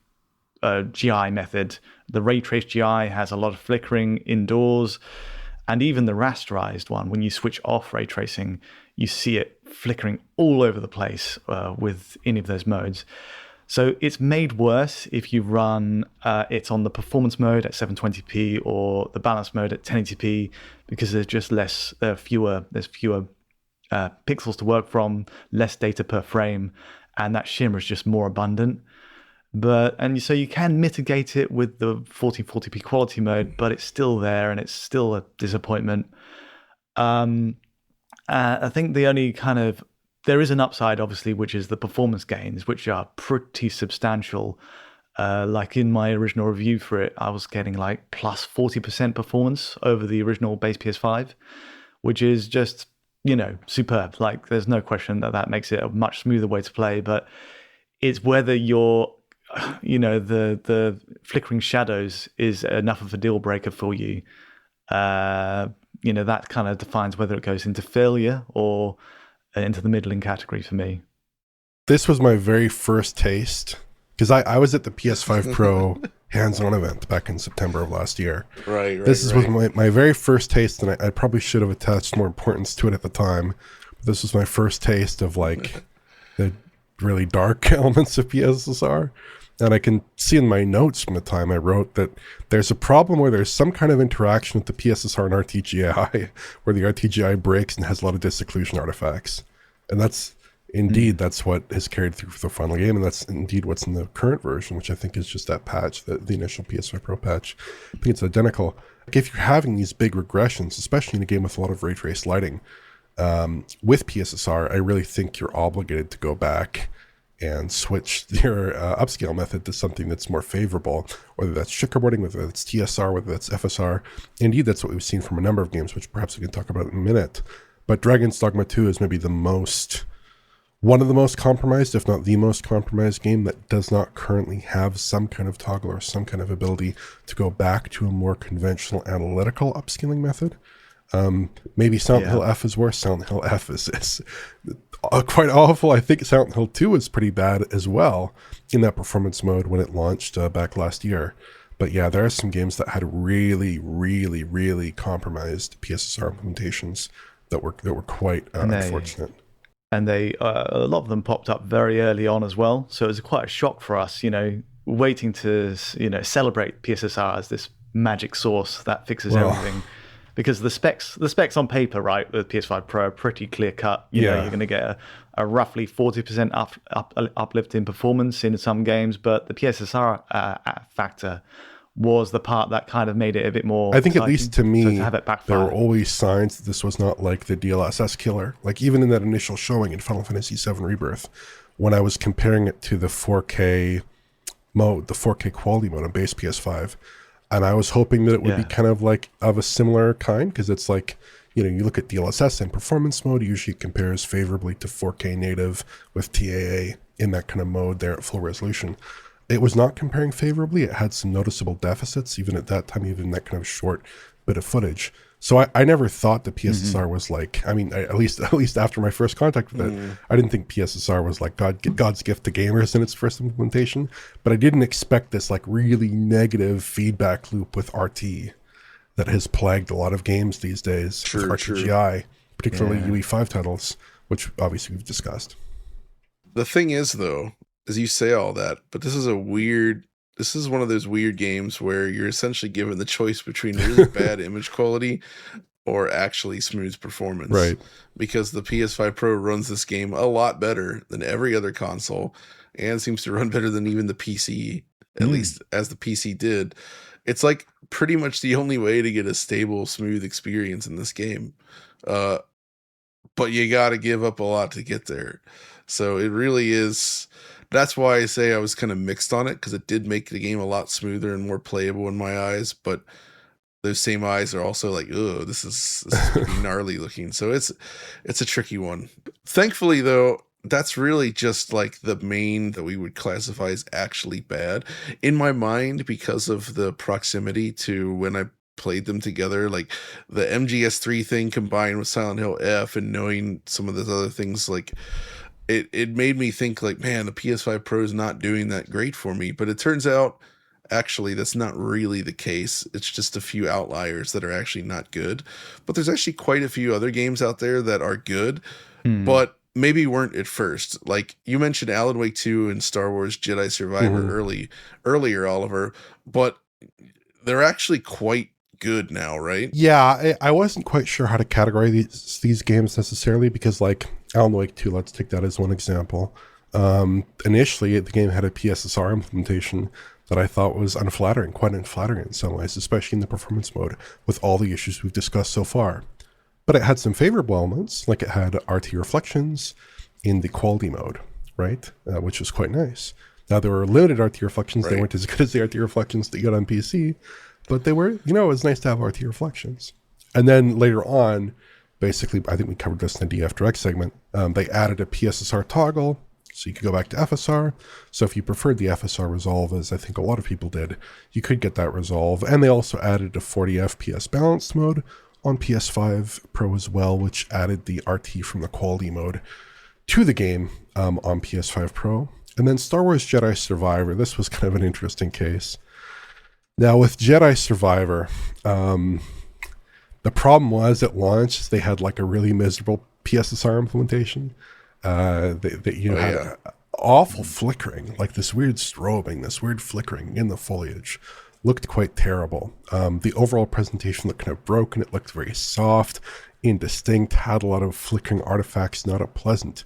GI method. The ray trace GI has a lot of flickering indoors, and even the rasterized one, when you switch off ray tracing, you see it flickering all over the place with any of those modes. So it's made worse if you run it on the performance mode at 720p or the balance mode at 1080p, because there's fewer pixels to work from, less data per frame, and that shimmer is just more abundant. So you can mitigate it with the 1440p quality mode, but it's still there and it's still a disappointment. I think there is an upside, obviously, which is the performance gains, which are pretty substantial. Like in my original review for it, I was getting like plus 40% performance over the original base PS5, which is just, superb. Like there's no question that makes it a much smoother way to play, but it's whether you're, the flickering shadows is enough of a deal breaker for you. That kind of defines whether it goes into failure or into the middling category for me. This was my very first taste, because I was at the PS5 Pro hands-on event back in September of last year. Right. Was my very first taste, and I probably should have attached more importance to it at the time. But this was my first taste of like the really dark elements of PSSR. And I can see in my notes from the time I wrote that there's a problem where there's some kind of interaction with the PSSR and RTGI, where the RTGI breaks and has a lot of disocclusion artifacts. And that's that's what has carried through for the final game, and that's indeed what's in the current version, which I think is just that patch, the initial PS5 Pro patch. I think it's identical. Like if you're having these big regressions, especially in a game with a lot of ray trace lighting, with PSSR, I really think you're obligated to go back and switch your upscale method to something that's more favorable, whether that's checkerboarding, whether that's TSR, whether that's FSR. Indeed, that's what we've seen from a number of games, which perhaps we can talk about in a minute. But Dragon's Dogma 2 is maybe one of the most compromised, if not the most compromised game that does not currently have some kind of toggle or some kind of ability to go back to a more conventional analytical upscaling method. Maybe Silent Hill F is worse. Silent Hill F is quite awful. I think Silent Hill 2 was pretty bad as well in that performance mode when it launched back last year. But yeah, there are some games that had really, really, really compromised PSSR implementations that were quite unfortunate. And a lot of them popped up very early on as well. So it was quite a shock for us, waiting to celebrate PSSR as this magic sauce that fixes everything. Because the specs on paper, right, with PS5 Pro are pretty clear cut. You're going to get a roughly 40% uplift in performance in some games, but the PSSR factor was the part that kind of made it a bit more. I think at least to me, to have it backfire. There were always signs that this was not like the DLSS killer. Like even in that initial showing in Final Fantasy VII Rebirth, when I was comparing it to the 4K mode, the 4K quality mode on base PS5. And I was hoping that it would be kind of like of a similar kind, because it's like, you look at DLSS and performance mode, usually compares favorably to 4K native with TAA in that kind of mode there at full resolution. It was not comparing favorably. It had some noticeable deficits, even at that time, even in that kind of short bit of footage. So I never thought the PSSR was like, I mean, at least after my first contact with it, I didn't think PSSR was like God's gift to gamers in its first implementation. But I didn't expect this like really negative feedback loop with RT that has plagued a lot of games these days with RTGI, particularly UE5 titles, which obviously we've discussed. The thing is, though, as you say all that, but this is one of those weird games where you're essentially given the choice between really bad image quality or actually smooth performance. Right. Because the PS5 Pro runs this game a lot better than every other console and seems to run better than even the PC, at least as the PC did. It's like pretty much the only way to get a stable, smooth experience in this game. But you got to give up a lot to get there. So it really is. That's why I say I was kind of mixed on it, because it did make the game a lot smoother and more playable in my eyes. But those same eyes are also like, oh, this is pretty gnarly looking. So it's a tricky one. Thankfully, though, that's really just like the main that we would classify as actually bad in my mind, because of the proximity to when I played them together, like the MGS3 thing combined with Silent Hill F, and knowing some of those other things, like it made me think like, man, the PS5 Pro is not doing that great for me. But it turns out actually that's not really the case. It's just a few outliers that are actually not good. But there's actually quite a few other games out there that are good, but maybe weren't at first. Like you mentioned Alan Wake 2 and Star Wars Jedi Survivor earlier, Oliver, but they're actually quite good now, right? Yeah, I wasn't quite sure how to categorize these games necessarily, because like Alan Wake 2, let's take that as one example. Initially, the game had a PSSR implementation that I thought was unflattering, quite unflattering in some ways, especially in the performance mode, with all the issues we've discussed so far. But it had some favorable elements, like it had RT reflections in the quality mode, right? Which was quite nice. Now, there were limited RT reflections. They weren't as good as the RT reflections that you got on PC, but they were, it was nice to have RT reflections. And then later on, basically, I think we covered this in the DF segment, they added a PSSR toggle, so you could go back to FSR. So if you preferred the FSR resolve, as I think a lot of people did, you could get that resolve. And they also added a 40 FPS balanced mode on PS5 Pro as well, which added the RT from the quality mode to the game on PS5 Pro. And then Star Wars Jedi Survivor, this was kind of an interesting case. Now with Jedi Survivor, the problem was at launch, they had like a really miserable PSSR implementation. Had awful flickering, like this weird strobing, this weird flickering in the foliage. Looked quite terrible. The overall presentation looked kind of broken. It looked very soft, indistinct, had a lot of flickering artifacts, not a pleasant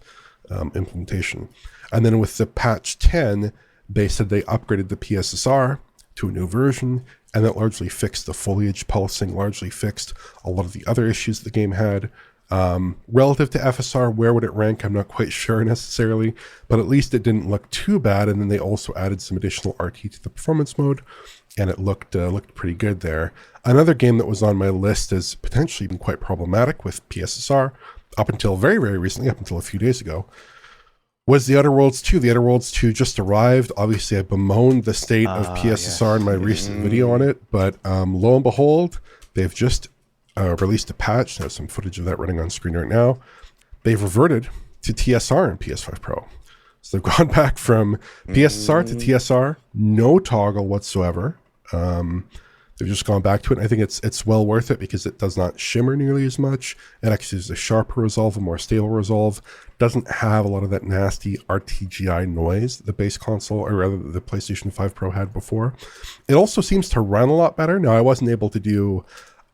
implementation. And then with the patch 10, they said they upgraded the PSSR to a new version, and that largely fixed the foliage pulsing, largely fixed a lot of the other issues the game had. Relative to FSR, where would it rank? I'm not quite sure necessarily, but at least it didn't look too bad. And then they also added some additional RT to the performance mode, and it looked pretty good there. Another game that was on my list is potentially even quite problematic with PSSR up until very, very recently, up until a few days ago, was The Outer Worlds 2. The Outer Worlds 2 just arrived. Obviously, I bemoaned the state of PSSR in my recent video on it, but lo and behold, they've just released a patch. There's some footage of that running on screen right now. They've reverted to TSR in PS5 Pro. So they've gone back from PSSR to TSR, no toggle whatsoever. They've just gone back to it. And I think it's well worth it because it does not shimmer nearly as much. It actually is a sharper resolve, a more stable resolve. Doesn't have a lot of that nasty RTGI noise that the base console, or rather the PlayStation 5 Pro had before. It also seems to run a lot better. Now, I wasn't able to do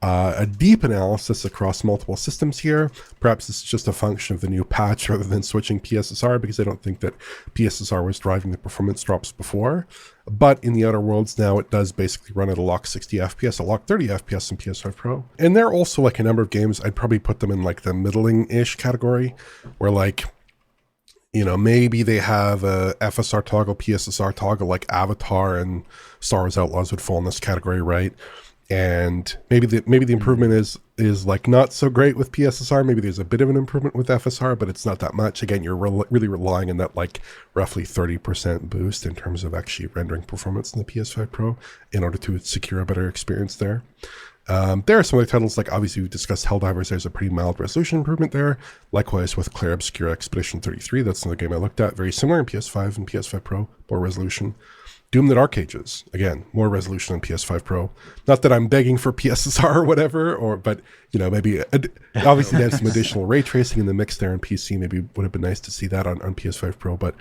a deep analysis across multiple systems here. Perhaps it's just a function of the new patch rather than switching PSSR, because I don't think that PSSR was driving the performance drops before. But in the Outer Worlds now, it does basically run at a lock 60 FPS, a lock 30 FPS in PS5 Pro. And there are also like a number of games, I'd probably put them in like the middling-ish category, where like, maybe they have a FSR toggle, PSSR toggle, like Avatar and Star Wars Outlaws would fall in this category, right? And maybe the improvement is like not so great with PSSR. Maybe there's a bit of an improvement with FSR, but it's not that much. Again, you're really relying on that like roughly 30% boost in terms of actually rendering performance in the PS5 Pro in order to secure a better experience there. There are some other titles, like obviously we've discussed Helldivers. There's a pretty mild resolution improvement there. Likewise with Clair Obscura Expedition 33. That's another game I looked at. Very similar in PS5 and PS5 Pro, more resolution. Doom the Dark Ages, again, more resolution on PS5 Pro. Not that I'm begging for PSSR or whatever, but maybe obviously they have some additional ray tracing in the mix there on PC. Maybe would have been nice to see that on PS5 Pro, but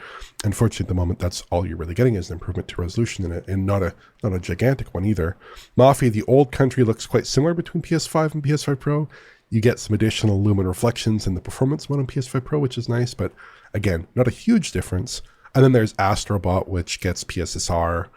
unfortunately at the moment that's all you're really getting is an improvement to resolution and not a gigantic one either. Mafia: The Old Country looks quite similar between PS5 and PS5 Pro. You get some additional lumen reflections in the performance one on PS5 Pro, which is nice, but again, not a huge difference. And then there's Astrobot, which gets PSSR,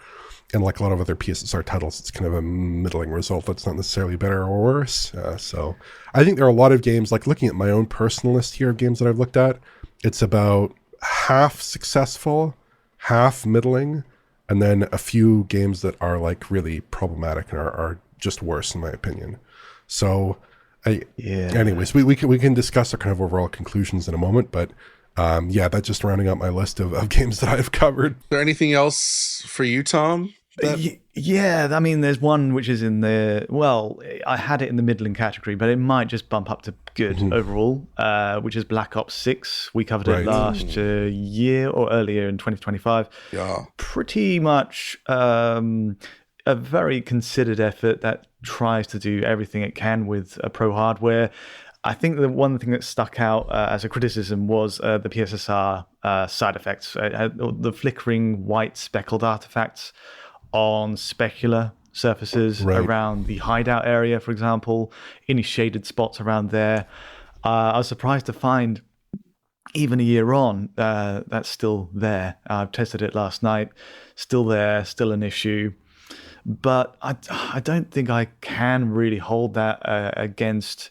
and like a lot of other PSSR titles, it's kind of a middling result. That's not necessarily better or worse. So I think there are a lot of games, like looking at my own personal list here of games that I've looked at, it's about half successful, half middling, and then a few games that are like really problematic and are just worse in my opinion. So anyways, we can discuss our kind of overall conclusions in a moment, but that's just rounding out my list of games that I've covered. Is there anything else for you, Tom? Yeah, I mean, there's one which is in the, well, I had it in the middling category, but it might just bump up to good overall, which is Black Ops 6. We covered it last year or earlier in 2025. Yeah. Pretty much a very considered effort that tries to do everything it can with pro hardware. I think the one thing that stuck out as a criticism was the PSSR side effects, the flickering white speckled artifacts on specular surfaces around the hideout area, for example, any shaded spots around there. I was surprised to find, even a year on, that's still there. I've tested it last night, still there, still an issue. But I don't think I can really hold that against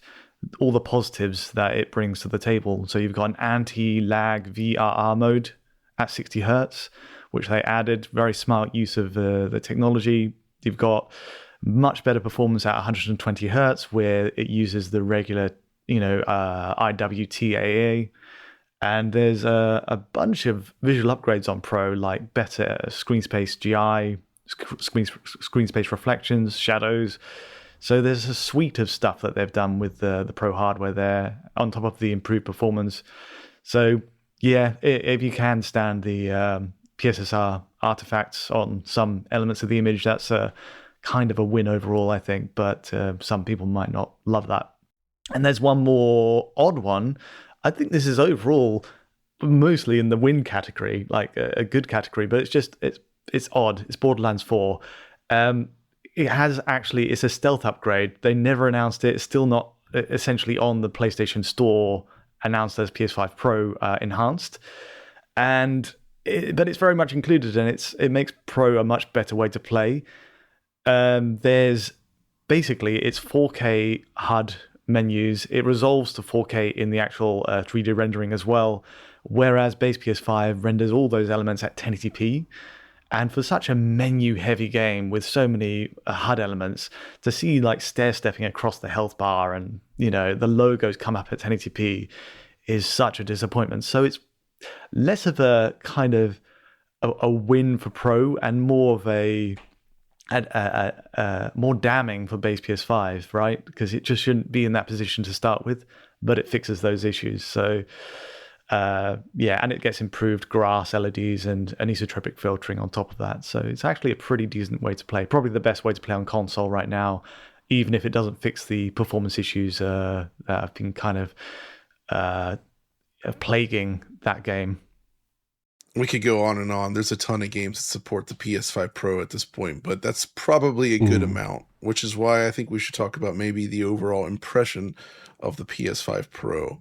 all the positives that it brings to the table. So you've got an anti-lag VRR mode at 60 hertz, which they added. Very smart use of the technology. You've got much better performance at 120 hertz, where it uses the regular, IWTAA. And there's a bunch of visual upgrades on Pro, like better screen space GI, screen space reflections, shadows. So there's a suite of stuff that they've done with the Pro hardware there, on top of the improved performance. So yeah, if you can stand the PSSR artifacts on some elements of the image, that's a kind of a win overall, I think. But some people might not love that. And there's one more odd one. I think this is overall mostly in the win category, like a good category, but it's odd. It's Borderlands 4. It's a stealth upgrade. They never announced it. It's still not essentially on the PlayStation Store, announced as PS5 Pro enhanced. But it's very much included, and it makes Pro a much better way to play. There's basically, it's 4K HUD menus. It resolves to 4K in the actual 3D rendering as well, whereas base PS5 renders all those elements at 1080p. And for such a menu-heavy game with so many HUD elements, to see like stair-stepping across the health bar and the logos come up at 1080p is such a disappointment. So it's less of a kind of a win for Pro and more of a more damning for base PS5, right? Because it just shouldn't be in that position to start with, but it fixes those issues. So. And it gets improved grass LEDs and anisotropic filtering on top of that. So it's actually a pretty decent way to play. Probably the best way to play on console right now, even if it doesn't fix the performance issues that have been kind of plaguing that game. We could go on and on. There's a ton of games that support the PS5 Pro at this point, but that's probably a good amount, which is why I think we should talk about maybe the overall impression of the PS5 Pro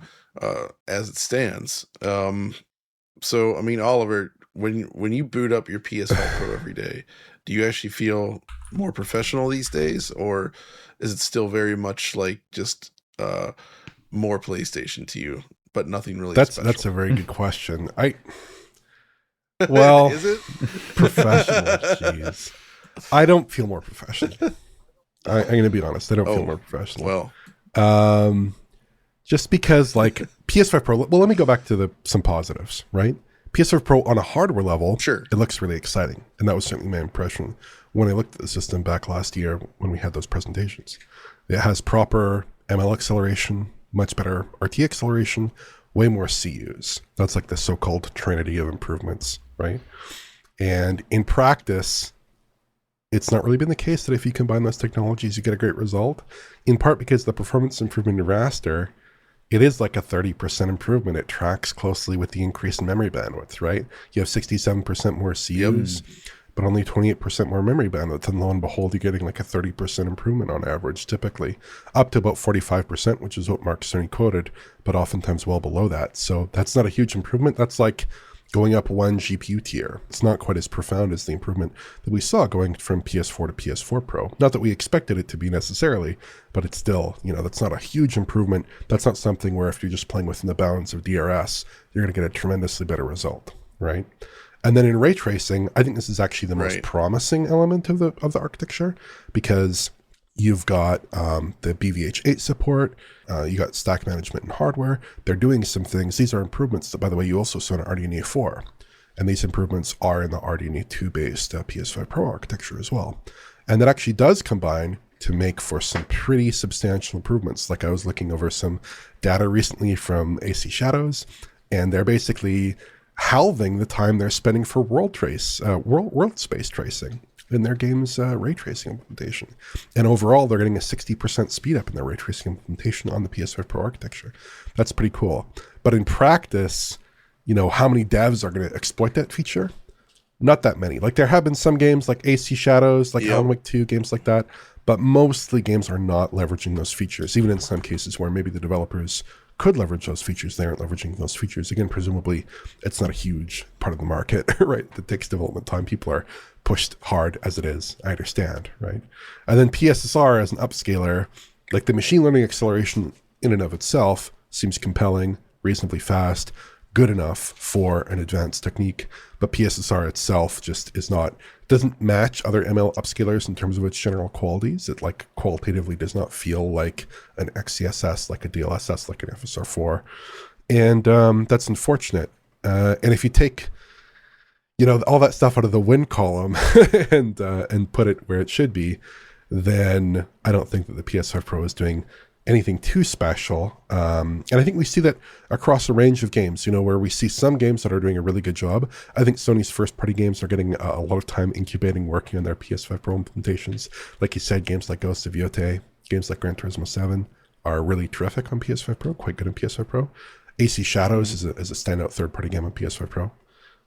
as it stands. So, I mean, Oliver, when you boot up your PS5 Pro every day, do you actually feel more professional these days, or is it still very much like just more PlayStation to you, but nothing really special? That's a very good question. Well, is it professional? Jeez, I don't feel more professional. I'm going to be honest. They don't feel more professional. Well, Just because, like, PS5 Pro, well, let me go back to some positives, right? PS5 Pro on a hardware level, sure, it looks really exciting. And that was certainly my impression when I looked at the system back last year when we had those presentations. It has proper ML acceleration, much better RT acceleration, way more CUs. That's like the so-called trinity of improvements, right? And in practice, it's not really been the case that if you combine those technologies, you get a great result, in part because the performance improvement in raster, it is like a 30% improvement. It tracks closely with the increase in memory bandwidth, right? You have 67% more CUs, but only 28% more memory bandwidth. And lo and behold, you're getting like a 30% improvement on average, typically, up to about 45%, which is what Mark Cerny quoted, but oftentimes well below that. So that's not a huge improvement. That's like going up one GPU tier. It's not quite as profound as the improvement that we saw going from PS4 to PS4 Pro. Not that we expected it to be necessarily, but it's still, that's not a huge improvement. That's not something where if you're just playing within the bounds of DRS, you're going to get a tremendously better result, right? And then in ray tracing, I think this is actually the most promising element of the architecture, because you've got the BVH8 support, you got stack management and hardware. They're doing some things. These are improvements that, by the way, you also saw in RDNA 4. And these improvements are in the RDNA 2-based PS5 Pro architecture as well. And that actually does combine to make for some pretty substantial improvements. Like I was looking over some data recently from AC Shadows, and they're basically halving the time they're spending for world space tracing in their game's ray tracing implementation. And overall, they're getting a 60% speed up in their ray tracing implementation on the PS5 Pro architecture. That's pretty cool. But in practice, how many devs are going to exploit that feature? Not that many. Like there have been some games like AC Shadows, like Alan Wake 2, games like that, but mostly games are not leveraging those features, even in some cases where maybe the developers could leverage those features. They aren't leveraging those features. Again, presumably it's not a huge part of the market, right? That takes development time. People are pushed hard as it is. I understand, right? And then PSSR as an upscaler, like the machine learning acceleration in and of itself seems compelling, reasonably fast, good enough for an advanced technique, but PSSR itself just doesn't match other ML upscalers in terms of its general qualities. It like qualitatively does not feel like an XCSS, like a DLSS, like an FSR4. And that's unfortunate. And if you take all that stuff out of the win column and put it where it should be, then I don't think that the PS5 Pro is doing anything too special. And I think we see that across a range of games, where we see some games that are doing a really good job. I think Sony's first-party games are getting a lot of time incubating, working on their PS5 Pro implementations. Like you said, games like Ghost of Yotei, games like Gran Turismo 7 are really terrific on PS5 Pro, quite good on PS5 Pro. AC Shadows is a standout third-party game on PS5 Pro.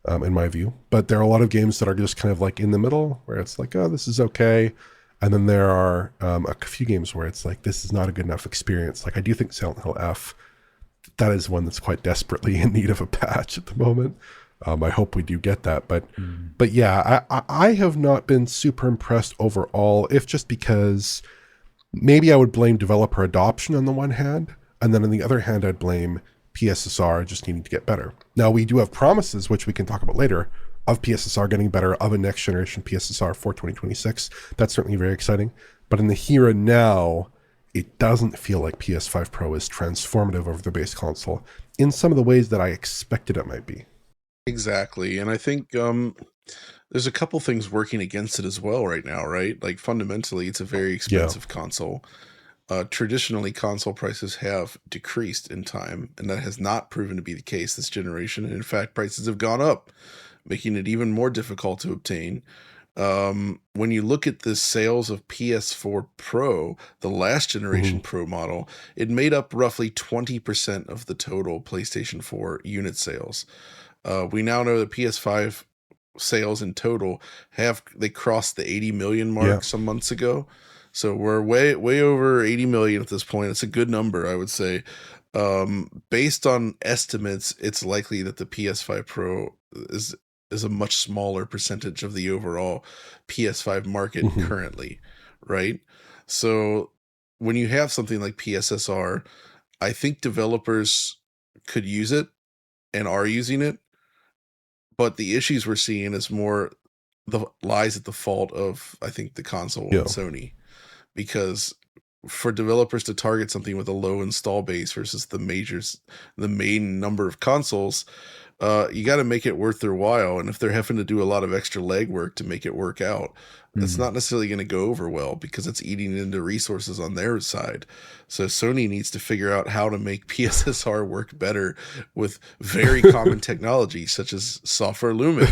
In my view. But there are a lot of games that are just kind of like in the middle, where it's like, oh, this is okay. And then there are a few games where it's like, this is not a good enough experience. Like I do think Silent Hill F, that is one that's quite desperately in need of a patch at the moment. I hope we do get that. But yeah, I have not been super impressed overall, if just because maybe I would blame developer adoption on the one hand, and then on the other hand, I'd blame PSSR just needing to get better. Now, we do have promises, which we can talk about later, of PSSR getting better, of a next generation PSSR for 2026. That's certainly very exciting. But in the here and now, it doesn't feel like PS5 Pro is transformative over the base console in some of the ways that I expected it might be. Exactly. And I think there's a couple things working against it as well right now, right? Like fundamentally, it's a very expensive console. Traditionally, console prices have decreased in time, and that has not proven to be the case this generation. And in fact, prices have gone up, making it even more difficult to obtain. When you look at the sales of PS4 Pro, the last generation Pro model, it made up roughly 20% of the total PlayStation 4 unit sales. We now know that PS5 sales in total they crossed the 80 million mark some months ago. So we're way over 80 million at this point. It's a good number, I would say. Based on estimates, it's likely that the PS5 Pro is a much smaller percentage of the overall PS5 market currently, right? So when you have something like PSSR, I think developers could use it and are using it, but the issues we're seeing is more lies at the fault of, I think, the console and Sony. because for developers to target something with a low install base versus the main number of consoles, you got to make it worth their while. And if they're having to do a lot of extra legwork to make it work out, it's not necessarily going to go over well because it's eating into resources on their side. So Sony needs to figure out how to make PSSR work better with very common technology, such as software lumen,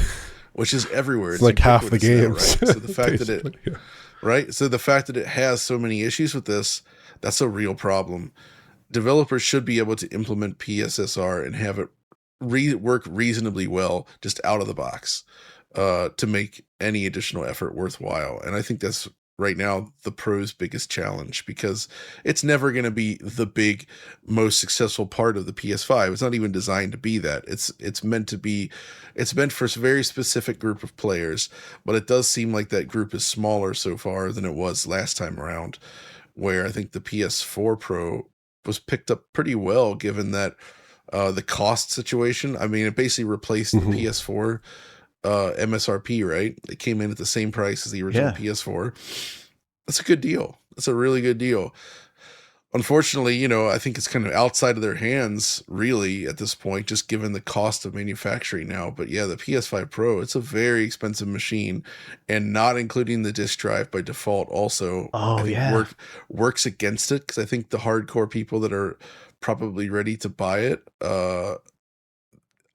which is everywhere. It's like half the games. Now, right? So the fact that right? So the fact that it has so many issues with this, that's a real problem. Developers should be able to implement PSSR and have it work reasonably well just out of the box to make any additional effort worthwhile. And I think that's right now the Pro's biggest challenge, because it's never going to be the big, most successful part of the PS5. It's not even designed to be that. It's meant for a very specific group of players, but it does seem like that group is smaller so far than it was last time around, where I think the PS4 Pro was picked up pretty well, given that the cost situation. I mean, it basically replaced the PS4 MSRP, right? It came in at the same price as the original PS4. That's a good deal. That's a really good deal. Unfortunately, I think it's kind of outside of their hands, really, at this point, just given the cost of manufacturing now. But yeah, the PS5 Pro, it's a very expensive machine, and not including the disc drive by default also, I think works against it, because I think the hardcore people that are probably ready to buy it,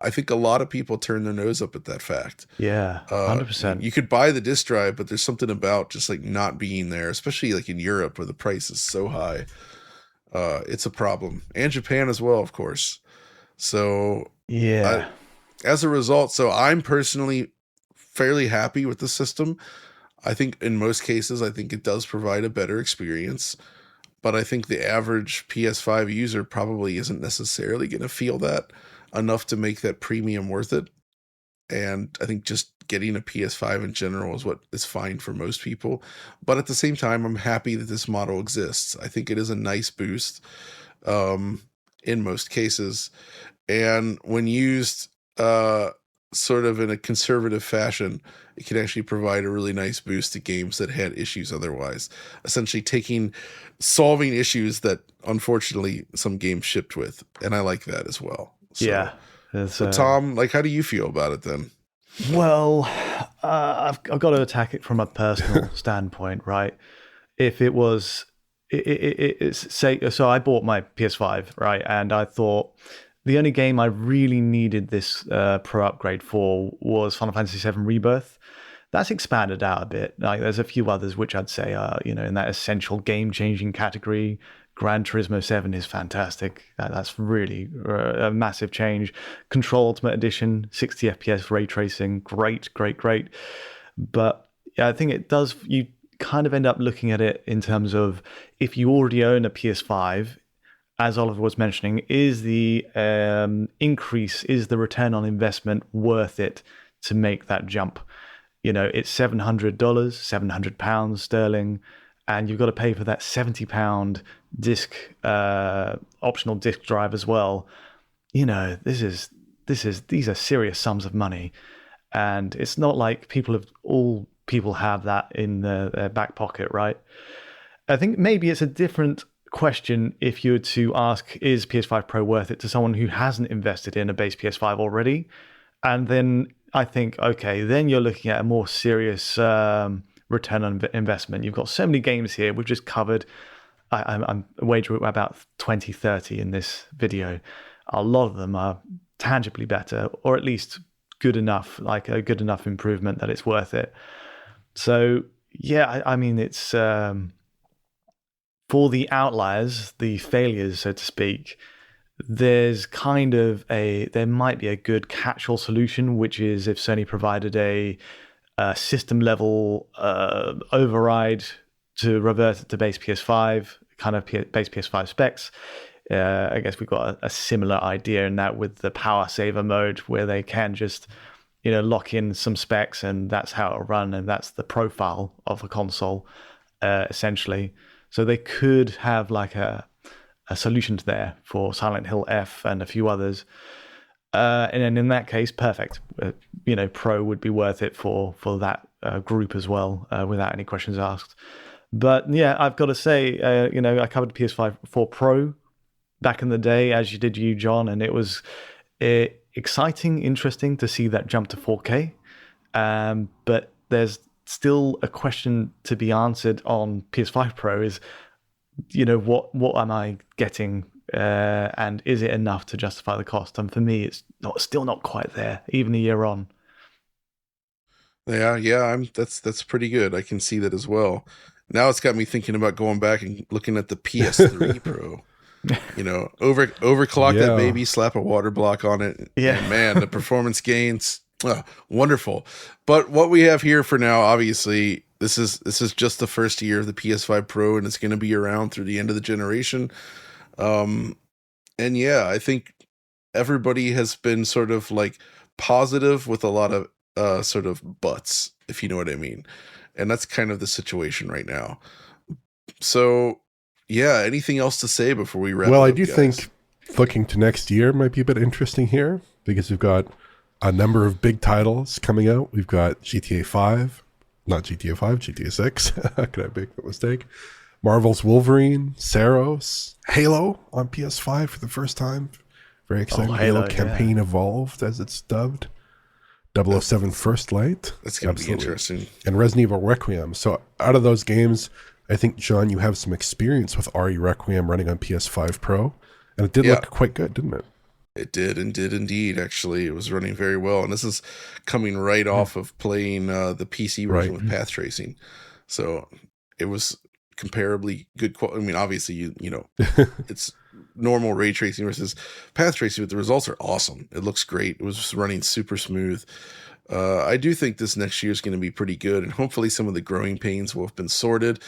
I think a lot of people turn their nose up at that fact. Yeah, 100%. You could buy the disc drive, but there's something about just like not being there, especially like in Europe where the price is so high. It's a problem, and Japan as well, of course. So yeah, as a result, so I'm personally fairly happy with the system. I think in most cases, I think it does provide a better experience, but I think the average PS5 user probably isn't necessarily going to feel that enough to make that premium worth it. And I think just getting a PS5 in general is what is fine for most people. But at the same time, I'm happy that this model exists. I think it is a nice boost in most cases. And when used sort of in a conservative fashion, it can actually provide a really nice boost to games that had issues otherwise. Essentially solving issues that unfortunately some games shipped with. And I like that as well. So, yeah. So Tom, like, how do you feel about it then? Well, I've got to attack it from a personal standpoint, right? If it was, so I bought my PS5, right? And I thought the only game I really needed this Pro upgrade for was Final Fantasy VII Rebirth. That's expanded out a bit. Like, there's a few others which I'd say are, in that essential game-changing category. Gran Turismo 7 is fantastic. That's really a massive change. Control Ultimate Edition, 60 FPS ray tracing, great. But yeah, I think it does, you kind of end up looking at it in terms of, if you already own a PS5, as Oliver was mentioning, is the increase, is the return on investment worth it to make that jump? It's $700, £700 sterling, and you've got to pay for that £70 disc optional disc drive as well. These are serious sums of money, and it's not like all people have that in their back pocket, right? I think maybe it's a different question if you were to ask, is PS5 Pro worth it, to someone who hasn't invested in a base PS5 already? And then I think, okay, then you're looking at a more serious return on investment. You've got so many games here. We've just covered, I'm wagering about 20, 30 in this video. A lot of them are tangibly better, or at least good enough, like a good enough improvement that it's worth it. So yeah, I mean, it's for the outliers, the failures, so to speak, there might be a good catch-all solution, which is if Sony provided a system level override to revert it to base PS5, kind of base PS5 specs. I guess we've got a similar idea in that with the power saver mode, where they can just lock in some specs and that's how it'll run, and that's the profile of a console essentially. So they could have like a solution to there for Silent Hill F and a few others. And then in that case, perfect. Pro would be worth it for that group as well, without any questions asked. But yeah, I've got to say, I covered PS5 Pro back in the day, as you did, John, and it was exciting, interesting to see that jump to 4K. But there's still a question to be answered on PS5 Pro: is what am I getting, and is it enough to justify the cost? And for me, it's still not quite there, even a year on. Yeah, that's pretty good. I can see that as well. Now it's got me thinking about going back and looking at the PS3 Pro. Overclock that baby, slap a water block on it. Yeah, and man, the performance gains, wonderful. But what we have here for now, obviously, this is just the first year of the PS5 Pro, and it's going to be around through the end of the generation. And yeah, I think everybody has been sort of like positive with a lot of sort of buts, if you know what I mean. And that's kind of the situation right now. So, yeah, anything else to say before we wrap up? Well, I do guys? think looking to next year might be a bit interesting here, because we've got a number of big titles coming out. We've got GTA 5, not GTA 5, GTA 6. Could I make a mistake? Marvel's Wolverine, Saros, Halo on PS5 for the first time. Very exciting. Halo Campaign Evolved, as it's dubbed. 007 First Light. That's going to be interesting. And Resident Evil Requiem. So out of those games, I think, John, you have some experience with RE Requiem running on PS5 Pro. And it did look quite good, didn't it? It did indeed. Actually, it was running very well. And this is coming right off of playing the PC version with path tracing. So it was comparably good quality. I mean, obviously, you know, it's normal ray tracing versus path tracing, but the results are awesome. It looks great. It was just running super smooth. I do think this next year is going to be pretty good, and hopefully some of the growing pains will have been sorted.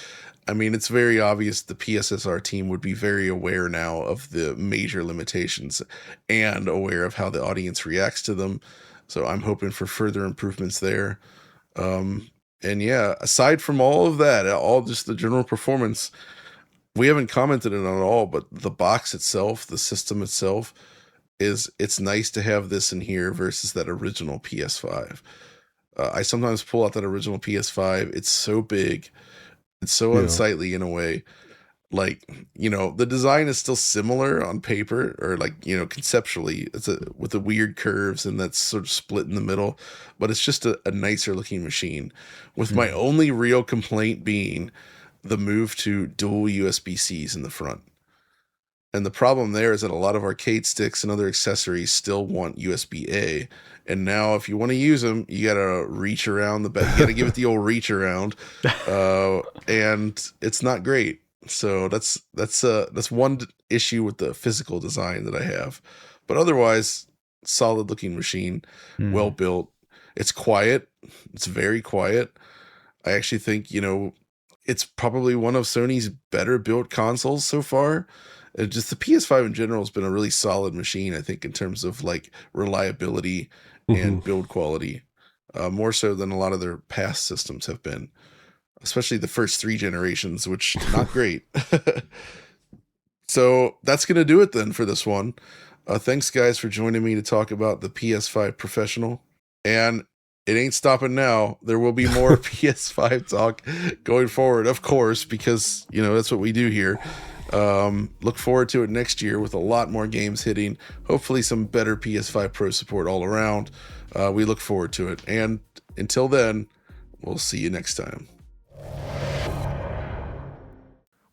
I mean, it's very obvious the PSSR team would be very aware now of the major limitations and aware of how the audience reacts to them. So I'm hoping for further improvements there. And yeah, aside from all of that, all just the general performance, we haven't commented on it all, but the box itself, the system itself, it's nice to have this in here versus that original PS5. I sometimes pull out that original PS5. It's so big. It's so unsightly in a way. Like, you know, the design is still similar on paper, or like, you know, conceptually, with the weird curves and that's sort of split in the middle, but it's just a nicer looking machine. With my only real complaint being the move to dual USB-Cs in the front. And the problem there is that a lot of arcade sticks and other accessories still want USB-A. And now if you want to use them, you got to reach around you got to give it the old reach around. And it's not great. So that's one issue with the physical design that I have. But otherwise, solid looking machine, well built. It's quiet. It's very quiet. I actually think, you know, it's probably one of Sony's better built consoles so far. Just the PS5 in general has been a really solid machine, I think, in terms of like reliability and build quality, more so than a lot of their past systems have been, especially the first 3 generations, which not great. So that's going to do it then for this one. Thanks, guys, for joining me to talk about the PS5 Professional. And it ain't stopping now. There will be more PS5 talk going forward, of course, because, you know, that's what we do here. Look forward to it next year with a lot more games hitting, hopefully some better PS5 Pro support all around. We look forward to it. And until then, we'll see you next time.